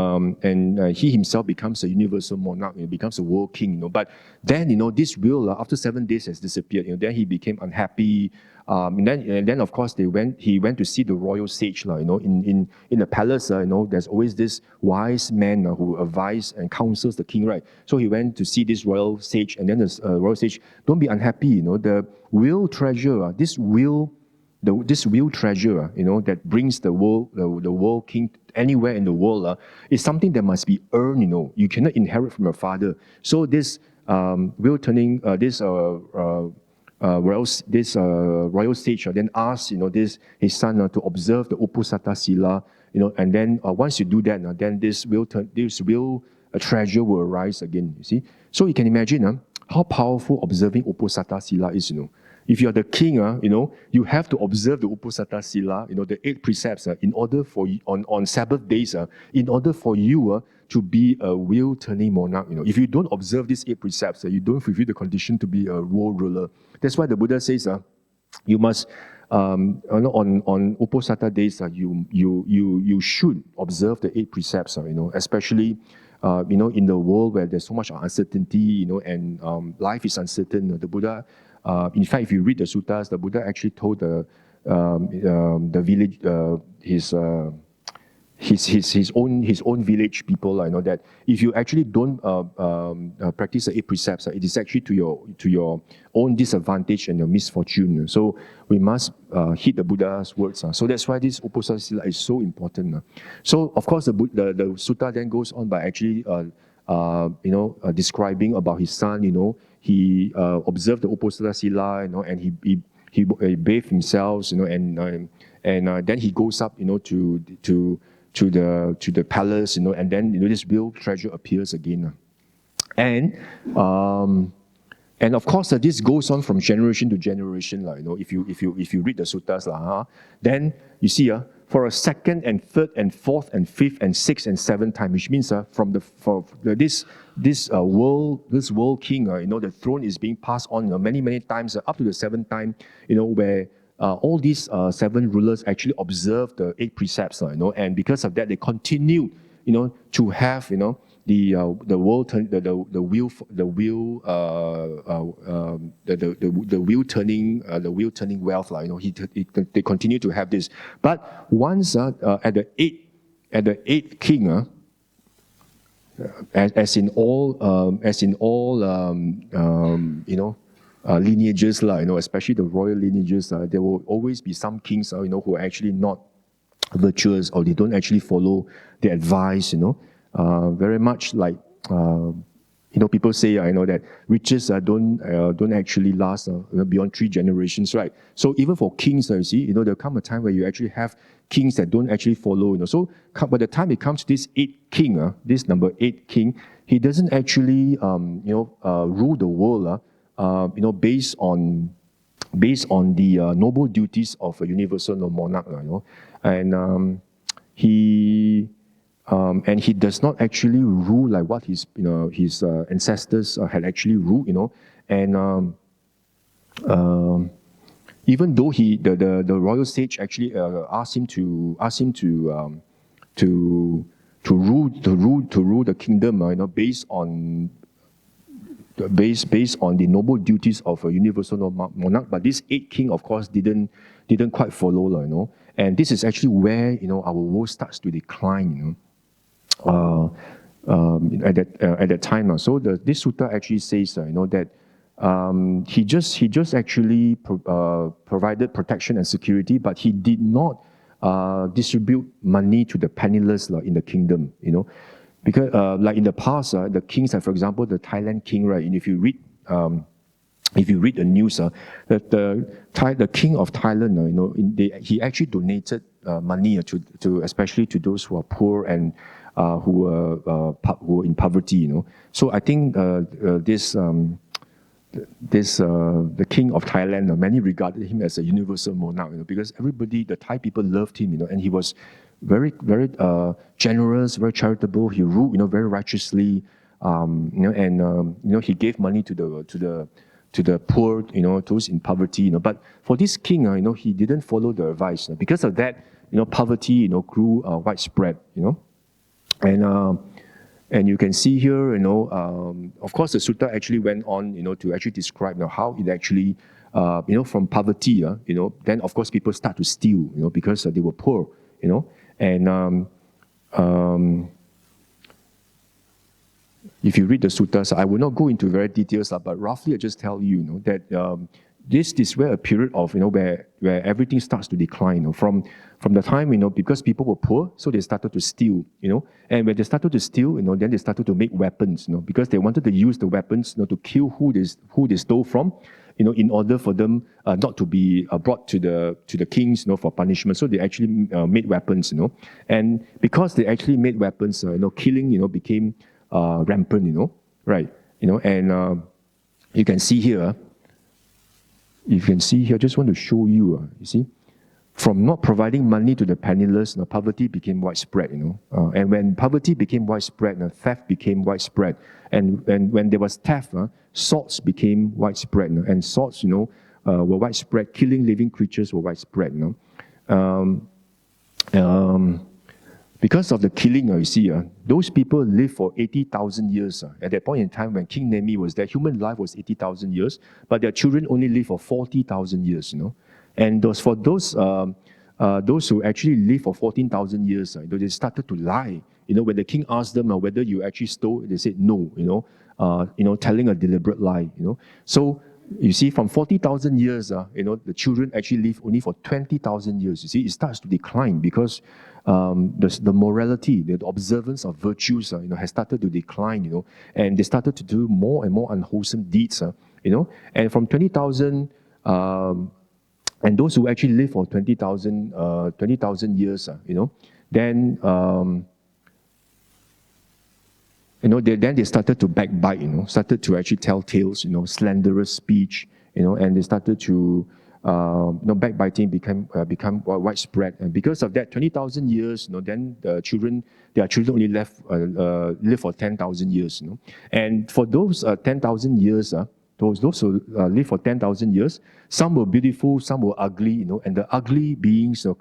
he himself becomes a universal monarch, becomes a world king, But then, this will, after 7 days, has disappeared. Then he became unhappy. And then of course he went to see the royal sage, in the palace. There's always this wise man who advises and counsels the king, right? So he went to see this royal sage, and then the royal sage, don't be unhappy. The will treasure, this will treasure, that brings the world king anywhere in the world, is something that must be earned. You cannot inherit from your father. So this will turning royal sage then asked his son to observe the Uposatha Sila, and then once you do that, then this will treasure will arise again. You see, so you can imagine how powerful observing Uposatha Sila is. If you're the king, you have to observe the Uposatha Sila, the 8 precepts, in order for you, on Sabbath days, in order for you to be a will-turning monarch. If you don't observe these 8 precepts, you don't fulfill the condition to be a world ruler. That's why the Buddha says, you must, on Uposatha days, you should observe the 8 precepts, especially. In the world where there's so much uncertainty, and life is uncertain. The Buddha, in fact, if you read the suttas, the Buddha actually told the village, his own village people, that if you actually don't practice the 8 precepts, it is actually to your own disadvantage and your misfortune. So we must heed the Buddha's words. So that's why this Uposatha Sila is so important. So of course the sutta then goes on by actually describing about his son. He observed the Uposatha Sila, and he bathed himself, and then he goes up, to the palace, and then this will treasure appears again. And of course, this goes on from generation to generation. If you read the suttas, then you see for a second and third and fourth and fifth and sixth and seventh time, which means this world king, the throne is being passed on many times up to the seventh time, where all these seven rulers actually observe the eight precepts, and because of that, they continue, to have, the wheel turning wealth, they continue to have this. But once at the eighth king, as in all lineages, especially the royal lineages, there will always be some kings, who are actually not virtuous, or they don't actually follow the advice, very much like, people say, that riches don't actually last beyond 3 generations, right? So even for kings, you see, there'll come a time where you actually have kings that don't actually follow, So by the time it comes to this eighth king, this number 8 king, he doesn't actually, rule the world, based on the noble duties of a universal monarch, and he does not actually rule like what his ancestors had actually ruled, and even though the royal sage actually asked him to rule the kingdom, based on the noble duties of a universal monarch, but this eighth king, of course, didn't quite follow, and this is actually where our world starts to decline, at that time. So this sutta actually says, that he just actually provided protection and security, but he did not distribute money to the penniless in the kingdom, because like in the past, the kings, for example, the Thailand king, right? And if you read the news, that the king of Thailand, he actually donated money to especially to those who are poor and who were in poverty, So I think the king of Thailand, many regarded him as a universal monarch, because everybody, the Thai people, loved him, and he was very, very generous, very charitable. He ruled, very righteously, and he gave money to the poor, those in poverty, But for this king, he didn't follow the advice. Because of that, poverty, grew widespread, And you can see here, of course, the sutta actually went on, to actually describe how it actually, from poverty, then of course people start to steal, because they were poor, And if you read the suttas, I will not go into very details, but roughly I just tell you, that this is where a period of, where everything starts to decline, from the time, because people were poor, so they started to steal, And when they started to steal, then they started to make weapons, because they wanted to use the weapons, to kill who they stole from, in order for them not to be brought to the kings, for punishment. So they actually made weapons, And because they actually made weapons, killing, became rampant, right? And you can see here, I just want to show you, you see, from not providing money to the penniless, poverty became widespread, And when poverty became widespread, theft became widespread. And when there was theft, swords became widespread, And swords, were widespread. Killing living creatures were widespread, Because of the killing, you see, those people lived for 80,000 years. At that point in time when King Nemi was there, human life was 80,000 years, but their children only lived for 40,000 years, And for those who actually lived for 14,000 years, they started to lie. When the king asked them whether you actually stole, they said no, telling a deliberate lie, So you see, from 40,000 years, the children actually live only for 20,000 years. You see, it starts to decline because the morality, the observance of virtues, has started to decline, and they started to do more and more unwholesome deeds, and from 20,000, and those who actually live for 20,000 years, then then they started to backbite, started to actually tell tales, slanderous speech, and they started to, backbiting become widespread. And because of that, 20,000 years, then their children only live for 10,000 years, And for those 10,000 years, those who live for 10,000 years, some were beautiful, some were ugly, and the ugly beings, they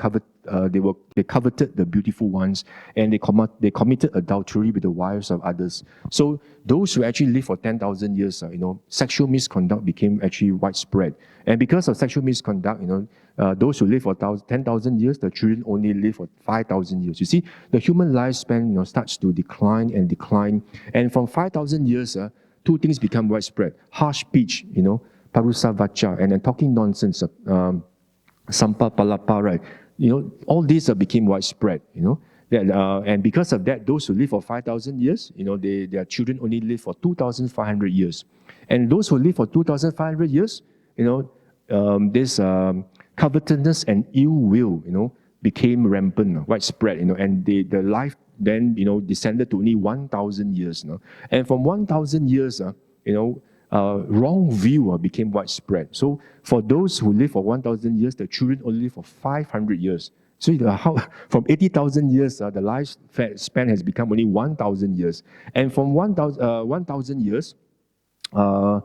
coveted the beautiful ones, and they committed adultery with the wives of others. So those who actually live for 10,000 years, sexual misconduct became actually widespread. And because of sexual misconduct, those who live for 10,000 years, the children only live for 5,000 years. You see, the human lifespan, starts to decline and decline. And from 5,000 years, two things become widespread: harsh speech, parusa vacha, and then talking nonsense, sampa palapa, right? All these became widespread, and because of that, those who live for 5,000 years, their children only live for 2,500 years. And those who live for 2,500 years, this covetousness and ill will, became rampant, widespread, and the life then, descended to only 1,000 years. And from 1,000 years, wrong view became widespread. So for those who live for 1,000 years, the children only live for 500 years. So from 80,000 years, the lifespan has become only 1,000 years. And from 1,000 years, and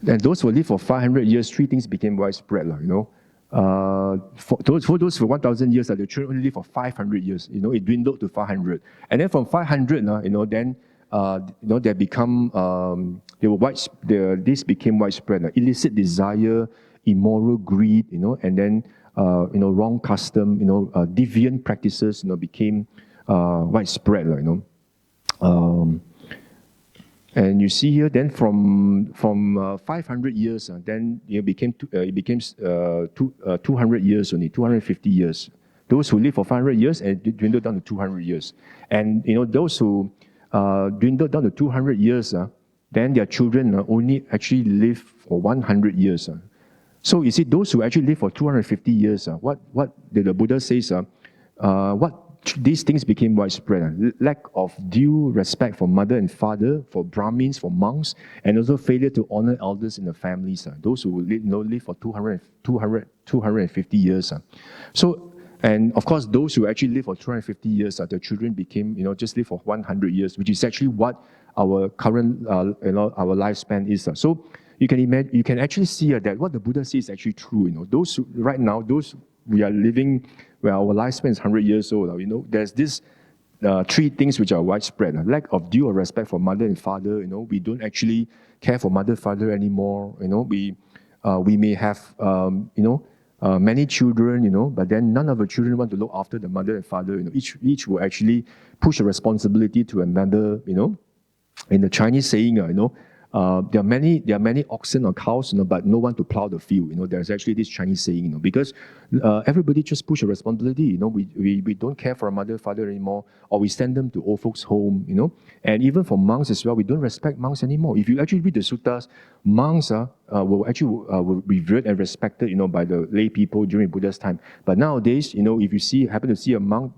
those who live for 500 years, three things became widespread, for those for 1,000 years, the children only live for 500 years. It dwindled to 500, and then from 500, then they become this became widespread. Illicit desire, immoral greed, and then wrong custom, deviant practices, became widespread, And you see here, then from 500 years, then it became 200 years only, 250 years. Those who live for 500 years and dwindled down to 200 years. And those who dwindled down to 200 years, then their children only actually live for 100 years. So you see, those who actually live for 250 years, what did the Buddha says? What these things became widespread. Lack of due respect for mother and father, for Brahmins, for monks, and also failure to honor elders in the families. Those who live for 250 years. So, and of course, those who actually live for 250 years, their children became, just live for 100 years, which is actually what our current, our lifespan is. So you can actually see that what the Buddha says is actually true. Those who, right now, those we are living where our lifespan is 100 years old, there's this three things which are widespread. Lack of due respect for mother and father, we don't actually care for mother, father anymore. We may have, many children, but then none of the children want to look after the mother and father. Each will actually push a responsibility to another. In the Chinese saying, there are many oxen or cows, but no one to plow the field. There's actually this Chinese saying, because everybody just push a responsibility. We don't care for our mother, father anymore, or we send them to old folks' home. And even for monks as well, we don't respect monks anymore. If you actually read the suttas, monks were revered and respected, by the lay people during Buddha's time. But nowadays, if you happen to see a monk,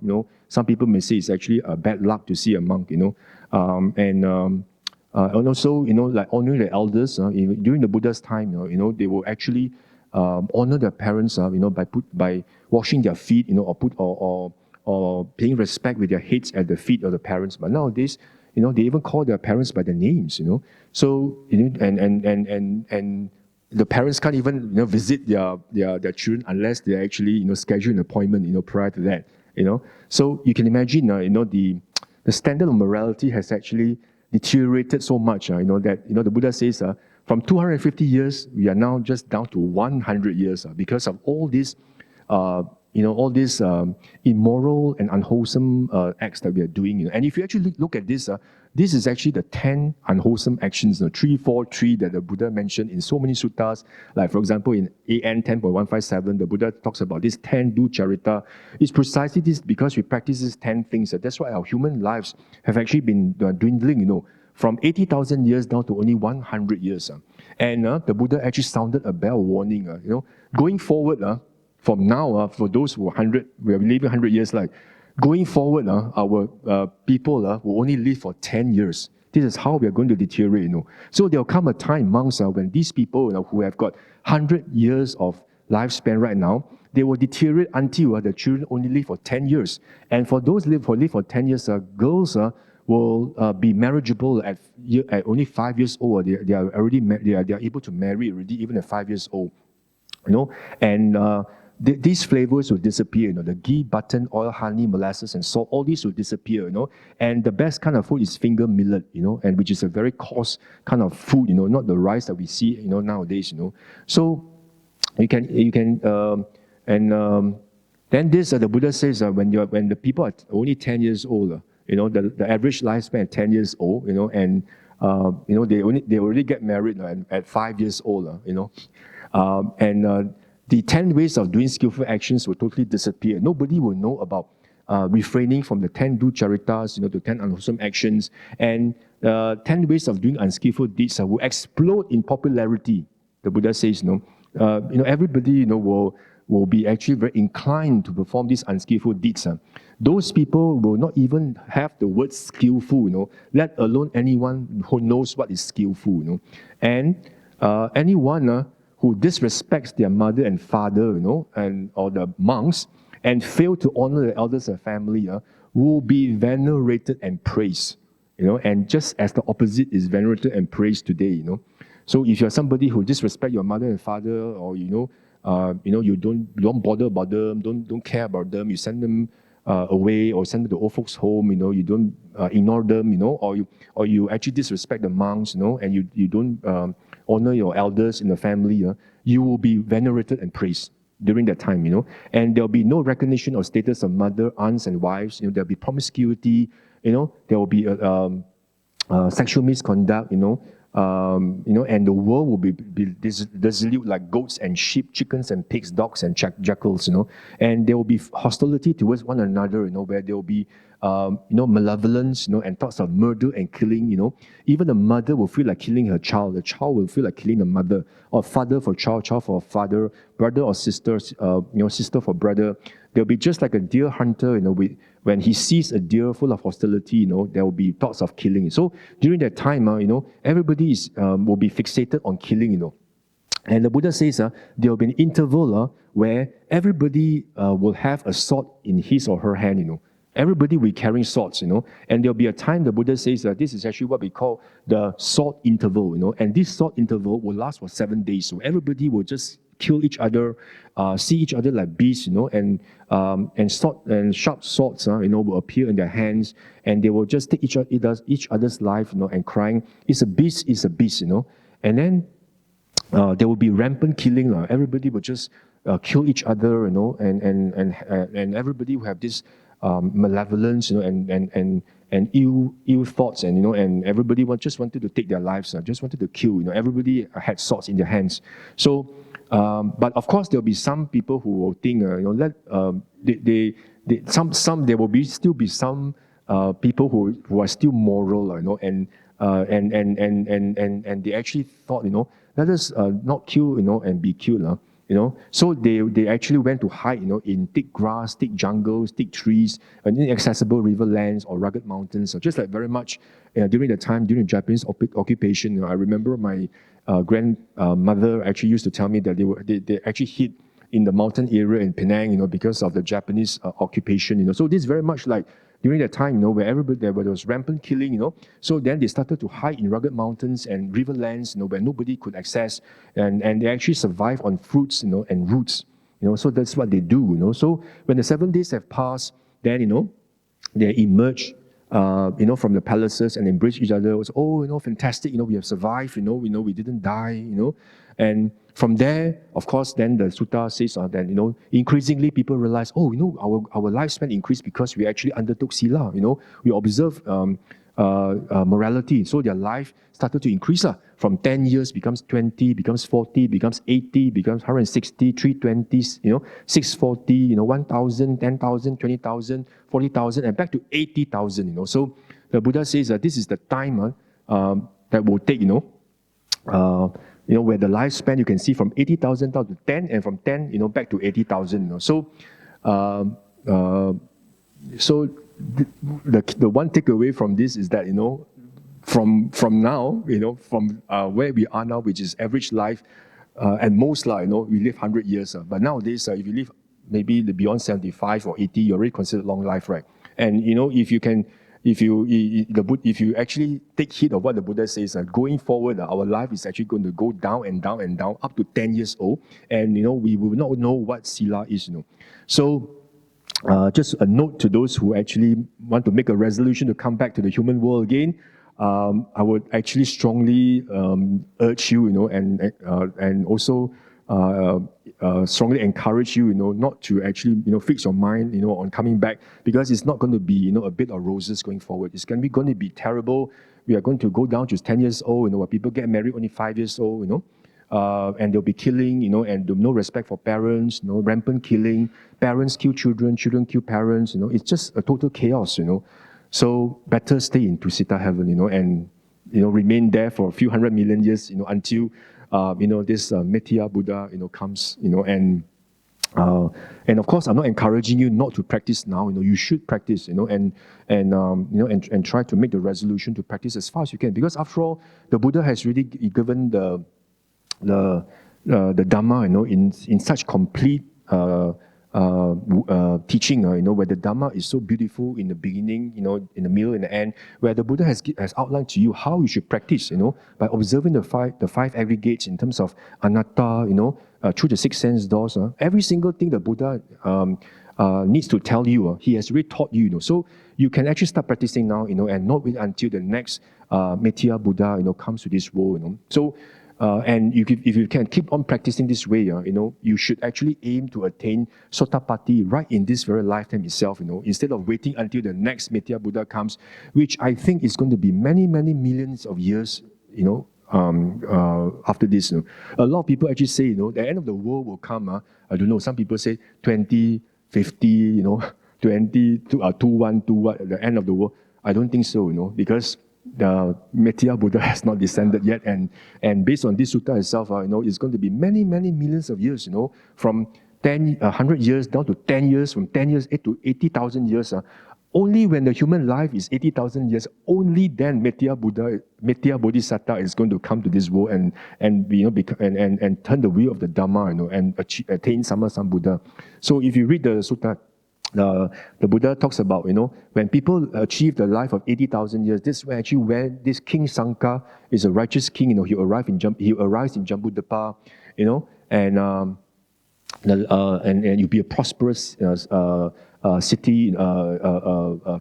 some people may say it's actually a bad luck to see a monk. And also, like honoring the elders, during the Buddha's time, they will actually honor their parents, by washing their feet, or paying respect with their heads at the feet of the parents. But nowadays, they even call their parents by their names, So, and the parents can't even, visit their children unless they actually, schedule an appointment, prior to that, So you can imagine, the standard of morality has actually deteriorated so much, that, the Buddha says, from 250 years, we are now just down to 100 years because of all these, immoral and unwholesome acts that we are doing. And if you actually look at this, this is actually the 10 unwholesome actions, 3, 4, 3 that the Buddha mentioned in so many suttas. Like, for example, in AN 10.157, the Buddha talks about this 10 ducharita. It's precisely this because we practice these 10 things. That's why our human lives have actually been dwindling, from 80,000 years down to only 100 years. And the Buddha actually sounded a bell warning. Going forward, from now, for those who are living 100 years, like, going forward, our people will only live for 10 years. This is how we are going to deteriorate, So there will come a time, monks, when these people who have got 100 years of lifespan right now, they will deteriorate until the children only live for 10 years. And for those live for 10 years, girls will be marriageable at only 5 years old. They are already they are able to marry already, even at 5 years old. And these flavors will disappear. The ghee, butter, oil, honey, molasses, and salt. All these will disappear. And the best kind of food is finger millet. And which is a very coarse kind of food. Not the rice that we see. Nowadays. So you can then this the Buddha says when the people are only 10 years old. The average lifespan 10 years old. And they already get married at 5 years old. The 10 ways of doing skillful actions will totally disappear. Nobody will know about refraining from the 10 ducharitas, the 10 unwholesome actions, and 10 ways of doing unskillful deeds will explode in popularity. The Buddha says, everybody, will be actually very inclined to perform these unskillful deeds. Those people will not even have the word skillful, let alone anyone who knows what is skillful, And anyone who disrespects their mother and father, or the monks, and fail to honor the elders of the family, will be venerated and praised, and just as the opposite is venerated and praised today, So if you're somebody who disrespect your mother and father, or you don't bother about them, don't care about them, you send them away or send them to old folks' home, you don't ignore them, or you actually disrespect the monks, and you don't honor your elders in the family, you will be venerated and praised during that time, and there'll be no recognition or status of mother, aunts, and wives. There'll be promiscuity, there will be sexual misconduct, and the world will be dissolute like goats and sheep, chickens and pigs, dogs and jackals, and there will be hostility towards one another, where there will be malevolence, and thoughts of murder and killing, Even the mother will feel like killing her child. The child will feel like killing the mother, or father for child, child for father, brother or sister, sister for brother. They'll be just like a deer hunter, when he sees a deer full of hostility, there will be thoughts of killing. So during that time, everybody will be fixated on killing, And the Buddha says there will be an interval where everybody will have a sword in his or her hand, Everybody will be carrying swords, and there'll be a time, the Buddha says that this is actually what we call the sword interval, and this sword interval will last for 7 days. So everybody will just kill each other, see each other like beasts, and sharp swords, will appear in their hands, and they will just take each other's life, and crying, "It's a beast, it's a beast," And then there will be rampant killing. Everybody will just kill each other, and everybody will have this malevolence, and ill thoughts, and everybody just wanted to take their lives, just wanted to kill. Everybody had swords in their hands. So, but of course, there'll be some people who will think, there will still be some people who are still moral, and they actually thought, let us not kill, and be killed. So they actually went to hide, in thick grass, thick jungles, thick trees, and inaccessible riverlands or rugged mountains. So just like very much during the Japanese occupation, I remember my grandmother actually used to tell me that they actually hid in the mountain area in Penang, because of the Japanese occupation. So this is very much like during that time, where there was rampant killing, So then they started to hide in rugged mountains and riverlands, where nobody could access, and they actually survive on fruits, and roots, So that's what they do, So when the 7 days have passed, then, they emerge, from the palaces and embrace each other. It was, fantastic, we have survived, we didn't die, And from there, of course, then the sutta says that, increasingly people realize, our lifespan increased because we actually undertook sila, we observe morality. So their life started to increase. From 10 years becomes 20, becomes 40, becomes 80, becomes 160, 320, 640, 1,000, 10,000, 20,000, 40,000, and back to 80,000, So the Buddha says that this is the time that will take, where the lifespan you can see from 80,000 down to 10, and from 10, back to 80,000. So so the one takeaway from this is that, from now, from where we are now, which is average life, at most, we live 100 years. But nowadays, if you live maybe beyond 75 or 80, you're already considered long life, right? And if you actually take heed of what the Buddha says, going forward, our life is actually going to go down and down and down up to 10 years old, and we will not know what sila is. So just a note to those who actually want to make a resolution to come back to the human world again. I would actually strongly urge you, and also strongly encourage you, not to actually, fix your mind, on coming back, because it's not going to be, a bed of roses going forward. It's going to be terrible. We are going to go down to 10 years old, where people get married only 5 years old, and they'll be killing, and no respect for parents, rampant killing. Parents kill children, children kill parents, It's just a total chaos, So better stay in Tusita heaven, and remain there for a few 100 million years, until this Metteya Buddha, comes, and of course, I'm not encouraging you not to practice now. You should practice, and try to make the resolution to practice as far as you can, because after all, the Buddha has really given the Dhamma, in such complete teaching, where the Dhamma is so beautiful in the beginning, in the middle, and the end, where the Buddha has outlined to you how you should practice, by observing the five aggregates in terms of anatta, through the six sense doors. Every single thing the Buddha needs to tell you, he has already taught you, So you can actually start practicing now, and not wait until the next Metteya Buddha, comes to this world, So and if you can keep on practicing this way, you should actually aim to attain Sotapaddi right in this very lifetime itself, instead of waiting until the next Metteya Buddha comes, which I think is going to be many, many millions of years, after this. A lot of people actually say, the end of the world will come. I don't know, some people say 2050, 21, the end of the world. I don't think so, because the Metteya Buddha has not descended yet, and based on this sutta itself, it's going to be many, many millions of years, from 100 years down to 10 years, from 10 years to 80,000 years. Only when the human life is 80,000 years, only then Metteya Bodhisattva is going to come to this world and turn the wheel of the Dhamma, and attain Sammasambuddha. So if you read the sutta, the Buddha talks about, when people achieve the life of 80,000 years, this is actually where this King Sangka is a righteous king. He arrives in Jambudapa, and you'll be a prosperous city,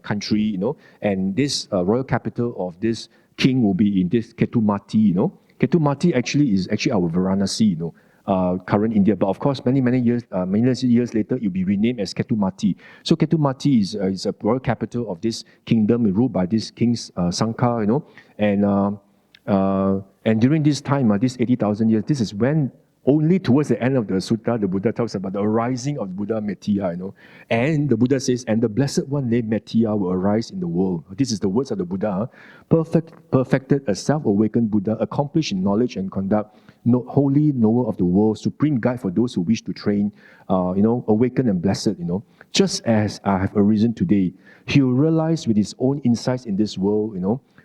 country, and this royal capital of this king will be in this Ketumati. Ketumati actually is our Varanasi, current India, but of course, many years later, it will be renamed as Ketumati. So Ketumati is a royal capital of this kingdom ruled by this King Sangka, and during this time, this 80,000 years, this is when only towards the end of the sutta, the Buddha talks about the arising of Buddha Metteya, and the Buddha says, and the blessed one named Metteya will arise in the world. This is the words of the Buddha, perfected, a self-awakened Buddha, accomplished in knowledge and conduct, holy knower of the world, supreme guide for those who wish to train, awakened and blessed, just as I have arisen today. He will realize with his own insights in this world,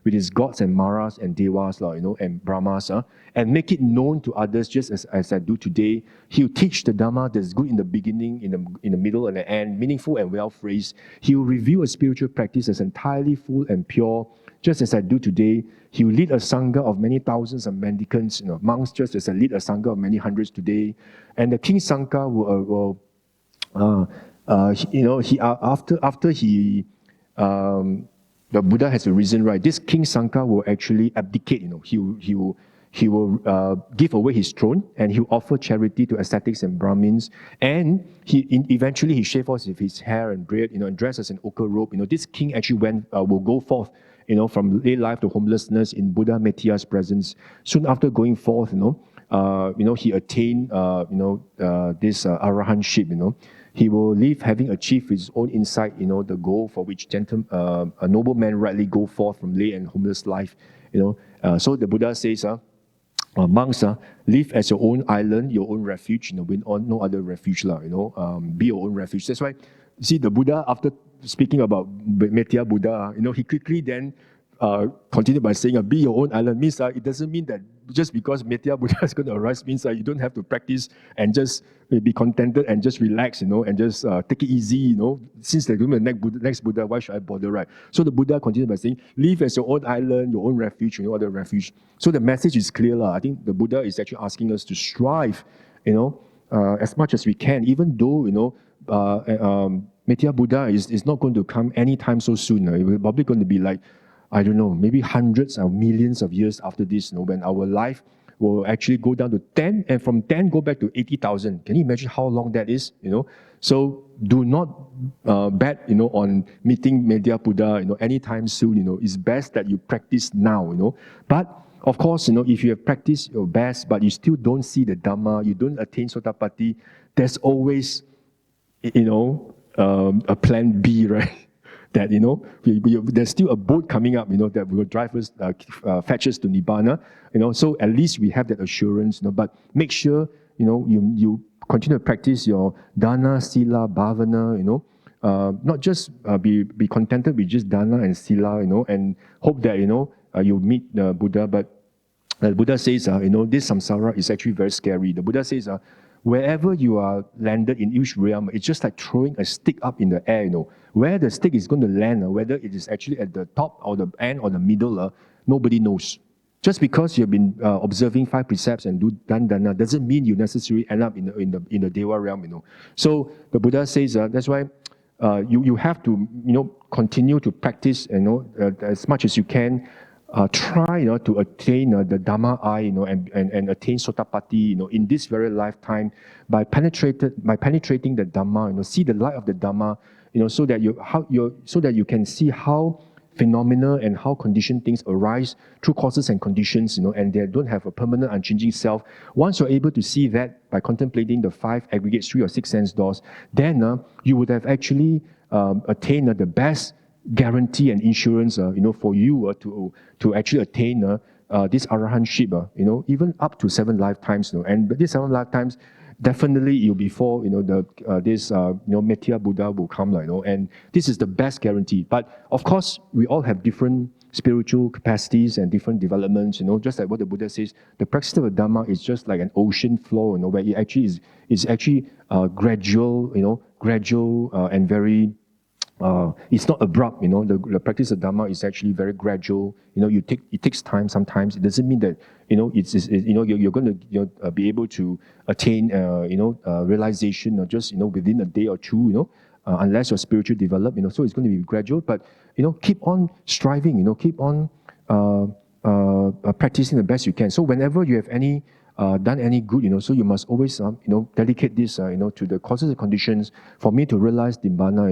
with his gods and maras and devas, and brahmas, and make it known to others just as I do today. He will teach the Dhamma that is good in the beginning, in the middle, and the end, meaningful and well phrased. He will reveal a spiritual practice as entirely full and pure, just as I do today. He will lead a sangha of many thousands of mendicants, monks, just as I lead a sangha of many hundreds today. And the King Sangha will after the Buddha has arisen, right? This King Sangha will actually abdicate. He will give away his throne, and he will offer charity to ascetics and Brahmins. And eventually he shave off his hair and beard, and dress as an ochre robe. This king actually will go forth, from lay life to homelessness in Buddha Metteya's presence. Soon after going forth, he attained, this arahantship. He will leave having achieved his own insight, the goal for which a noble man rightly go forth from lay and homeless life. So the Buddha says, monks, live as your own island, your own refuge, with no other refuge, be your own refuge. That's why, you see, the Buddha, after speaking about Metteya Buddha, he quickly then continued by saying, be your own island. Means it doesn't mean that just because Metteya Buddha is going to arise means you don't have to practice and just be contented and just relax, and just take it easy, Since there's going to be the next Buddha, why should I bother, right? So the Buddha continued by saying, live as your own island, your own refuge, other refuge. So the message is clear. I think the Buddha is actually asking us to strive, as much as we can, even though, Metteya Buddha is not going to come anytime so soon. It's probably going to be like, I don't know, maybe hundreds or millions of years after this, when our life will actually go down to 10, and from 10 go back to 80,000. Can you imagine how long that is? So do not bet, on meeting Metteya Buddha, anytime soon. It's best that you practice now, But of course, if you have practiced your best, but you still don't see the Dhamma, you don't attain Sotapaddi, there's always, a plan B, right? That, there's still a boat coming up, that will drive us, fetch us to Nibbana, so at least we have that assurance, but make sure, you continue to practice your dana, sila, bhavana, not just be contented with just dana and sila, and hope that, you meet the Buddha, but the Buddha says, this samsara is actually very scary. The Buddha says, wherever you are landed in each realm, it's just like throwing a stick up in the air, Where the stick is going to land, whether it is actually at the top or the end or the middle, nobody knows. Just because you've been observing 5 precepts and done dana doesn't mean you necessarily end up in the Deva realm, So the Buddha says that's why you have to continue to practice as much as you can. Try to attain the Dhamma eye, and attain Sotapaddi, in this very lifetime by penetrating the Dhamma, see the light of the Dhamma, so that you can see how phenomena and how conditioned things arise through causes and conditions, and they don't have a permanent unchanging self. Once you're able to see that by contemplating the 5 aggregates, 3 or 6 sense doors, then you would have actually attained the best guarantee and insurance, for you to actually attain this arahantship, even up to 7 lifetimes, and these 7 lifetimes, definitely it'll be before this Metteya Buddha will come, and this is the best guarantee. But of course, we all have different spiritual capacities and different developments, just like what the Buddha says. The practice of the Dhamma is just like an ocean flow, where it actually is actually gradual, and very. It's not abrupt, the practice of Dhamma is actually very gradual. It takes time sometimes. It doesn't mean that, you're going to be able to attain, realization, just, within a day or two, unless you're spiritually developed, so it's going to be gradual. But, keep on striving, keep on practicing the best you can. So whenever you have done any good, so you must always, dedicate this, to the causes and conditions for me to realize Nibbana,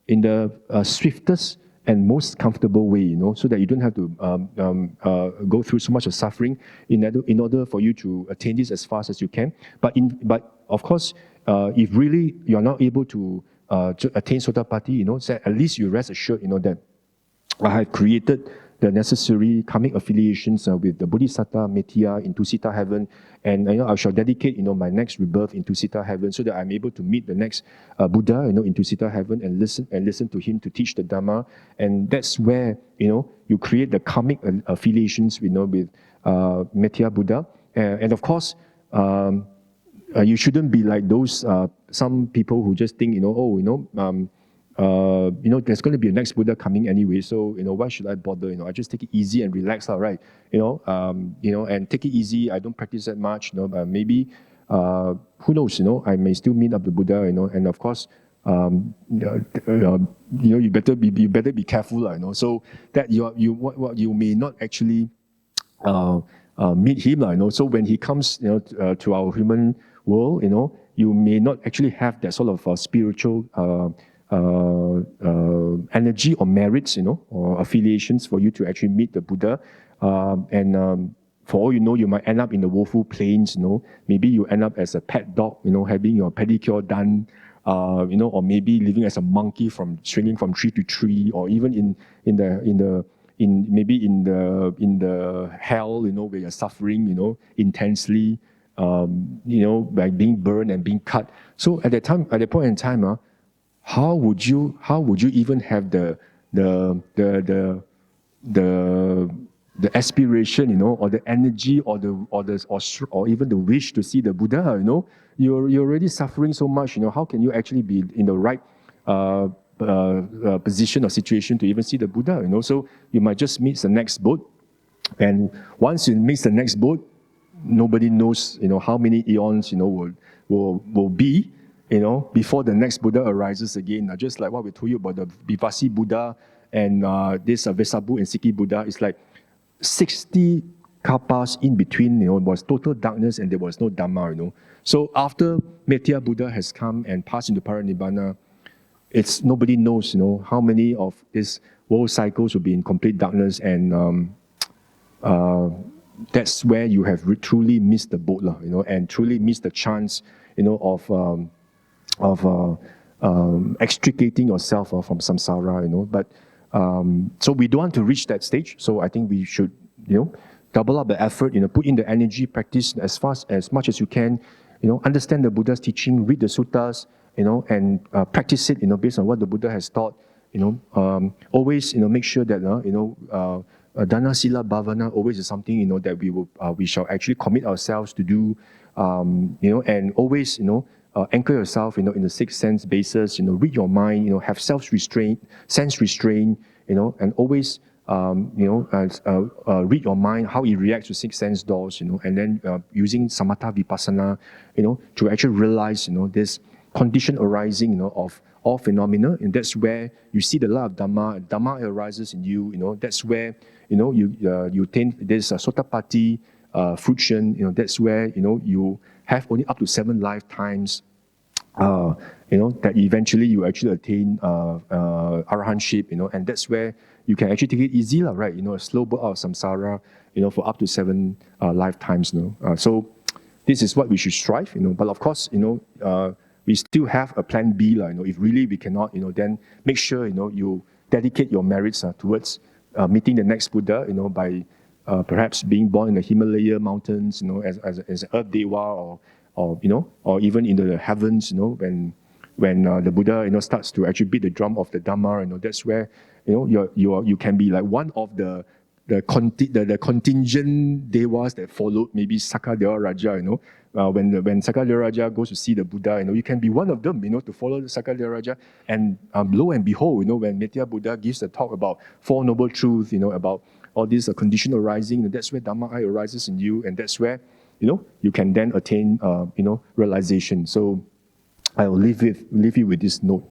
in the swiftest and most comfortable way, so that you don't have to go through so much of suffering in order for you to attain this as fast as you can. But of course, if really you're not able to attain Sotapaddi, so at least you rest assured, that I have created the necessary karmic affiliations with the Bodhisattva, Metteya in Tusita heaven, and I shall dedicate my next rebirth in Tusita heaven, so that I'm able to meet the next Buddha, in Tusita heaven, and listen to him to teach the Dhamma, and that's where you create the karmic affiliations, with Metteya Buddha, and of course. You shouldn't be like those some people who just think there's going to be a next Buddha coming anyway, so why should I bother? I just take it easy and relax, right? And take it easy. I don't practice that much, maybe who knows? I may still meet up the Buddha, and of course, you better be careful, so that you may not actually meet him, So when he comes, to our human world, you may not actually have that sort of spiritual energy or merits, or affiliations for you to actually meet the Buddha. And for all you know, you might end up in the woeful plains, Maybe you end up as a pet dog, having your pedicure done, or maybe living as a monkey swinging from tree to tree, or even in the hell, where you're suffering, intensely, by being burned and being cut. So at that point in time, how would you even have the the the the the the aspiration, or the energy, or even the wish to see the Buddha? You're already suffering so much. How can you actually be in the right position or situation to even see the Buddha? So you might just miss the next boat, and once you miss the next boat, nobody knows, how many eons, will be, before the next Buddha arises again. Just like what we told you about the Vivasi Buddha and this Vesabu and Sikhi Buddha, it's like 60 kapas in between, it was total darkness and there was no Dhamma. So after Metteya Buddha has come and passed into Paranibbana, nobody knows, how many of these world cycles will be in complete darkness, and that's where you have truly missed the boat, and truly missed the chance, of extricating yourself from samsara. But so we don't want to reach that stage. So I think we should, double up the effort, put in the energy, practice as much as you can, understand the Buddha's teaching, read the suttas, and practice it, based on what the Buddha has taught. Always, make sure that, Dana Sila Bhavana always is something, that we shall actually commit ourselves to do, and always, anchor yourself, in the sixth sense basis, read your mind, have self-restraint, sense restraint, and always, read your mind, how it reacts to six sense doors, and then using samatha vipassana, to actually realize, this condition arising, of all phenomena, and that's where you see the law of Dhamma. Dhamma arises in you, that's where, you attain this sotapatti, fruition, that's where, you have only up to 7 lifetimes, that eventually you actually attain arahantship, and that's where you can actually take it easy, right? A slow boat out of samsara, for up to 7 lifetimes. So this is what we should strive, but of course, we still have a plan B, if really we cannot, then make sure, you dedicate your merits towards meeting the next Buddha, by perhaps being born in the Himalaya mountains, as an earth deva, or even in the heavens, when the Buddha, starts to actually beat the drum of the Dhamma, that's where, you can be like one of the contingent devas that followed maybe Sakadeva Raja, when Sakadeva Raja goes to see the Buddha, you can be one of them, to follow the Sakadeva Raja. And lo and behold, when Metteya Buddha gives a talk about Four Noble Truths, about all these condition arising, that's where Dhamma arises in you, and that's where, you can then attain, realization. So I will leave you with this note.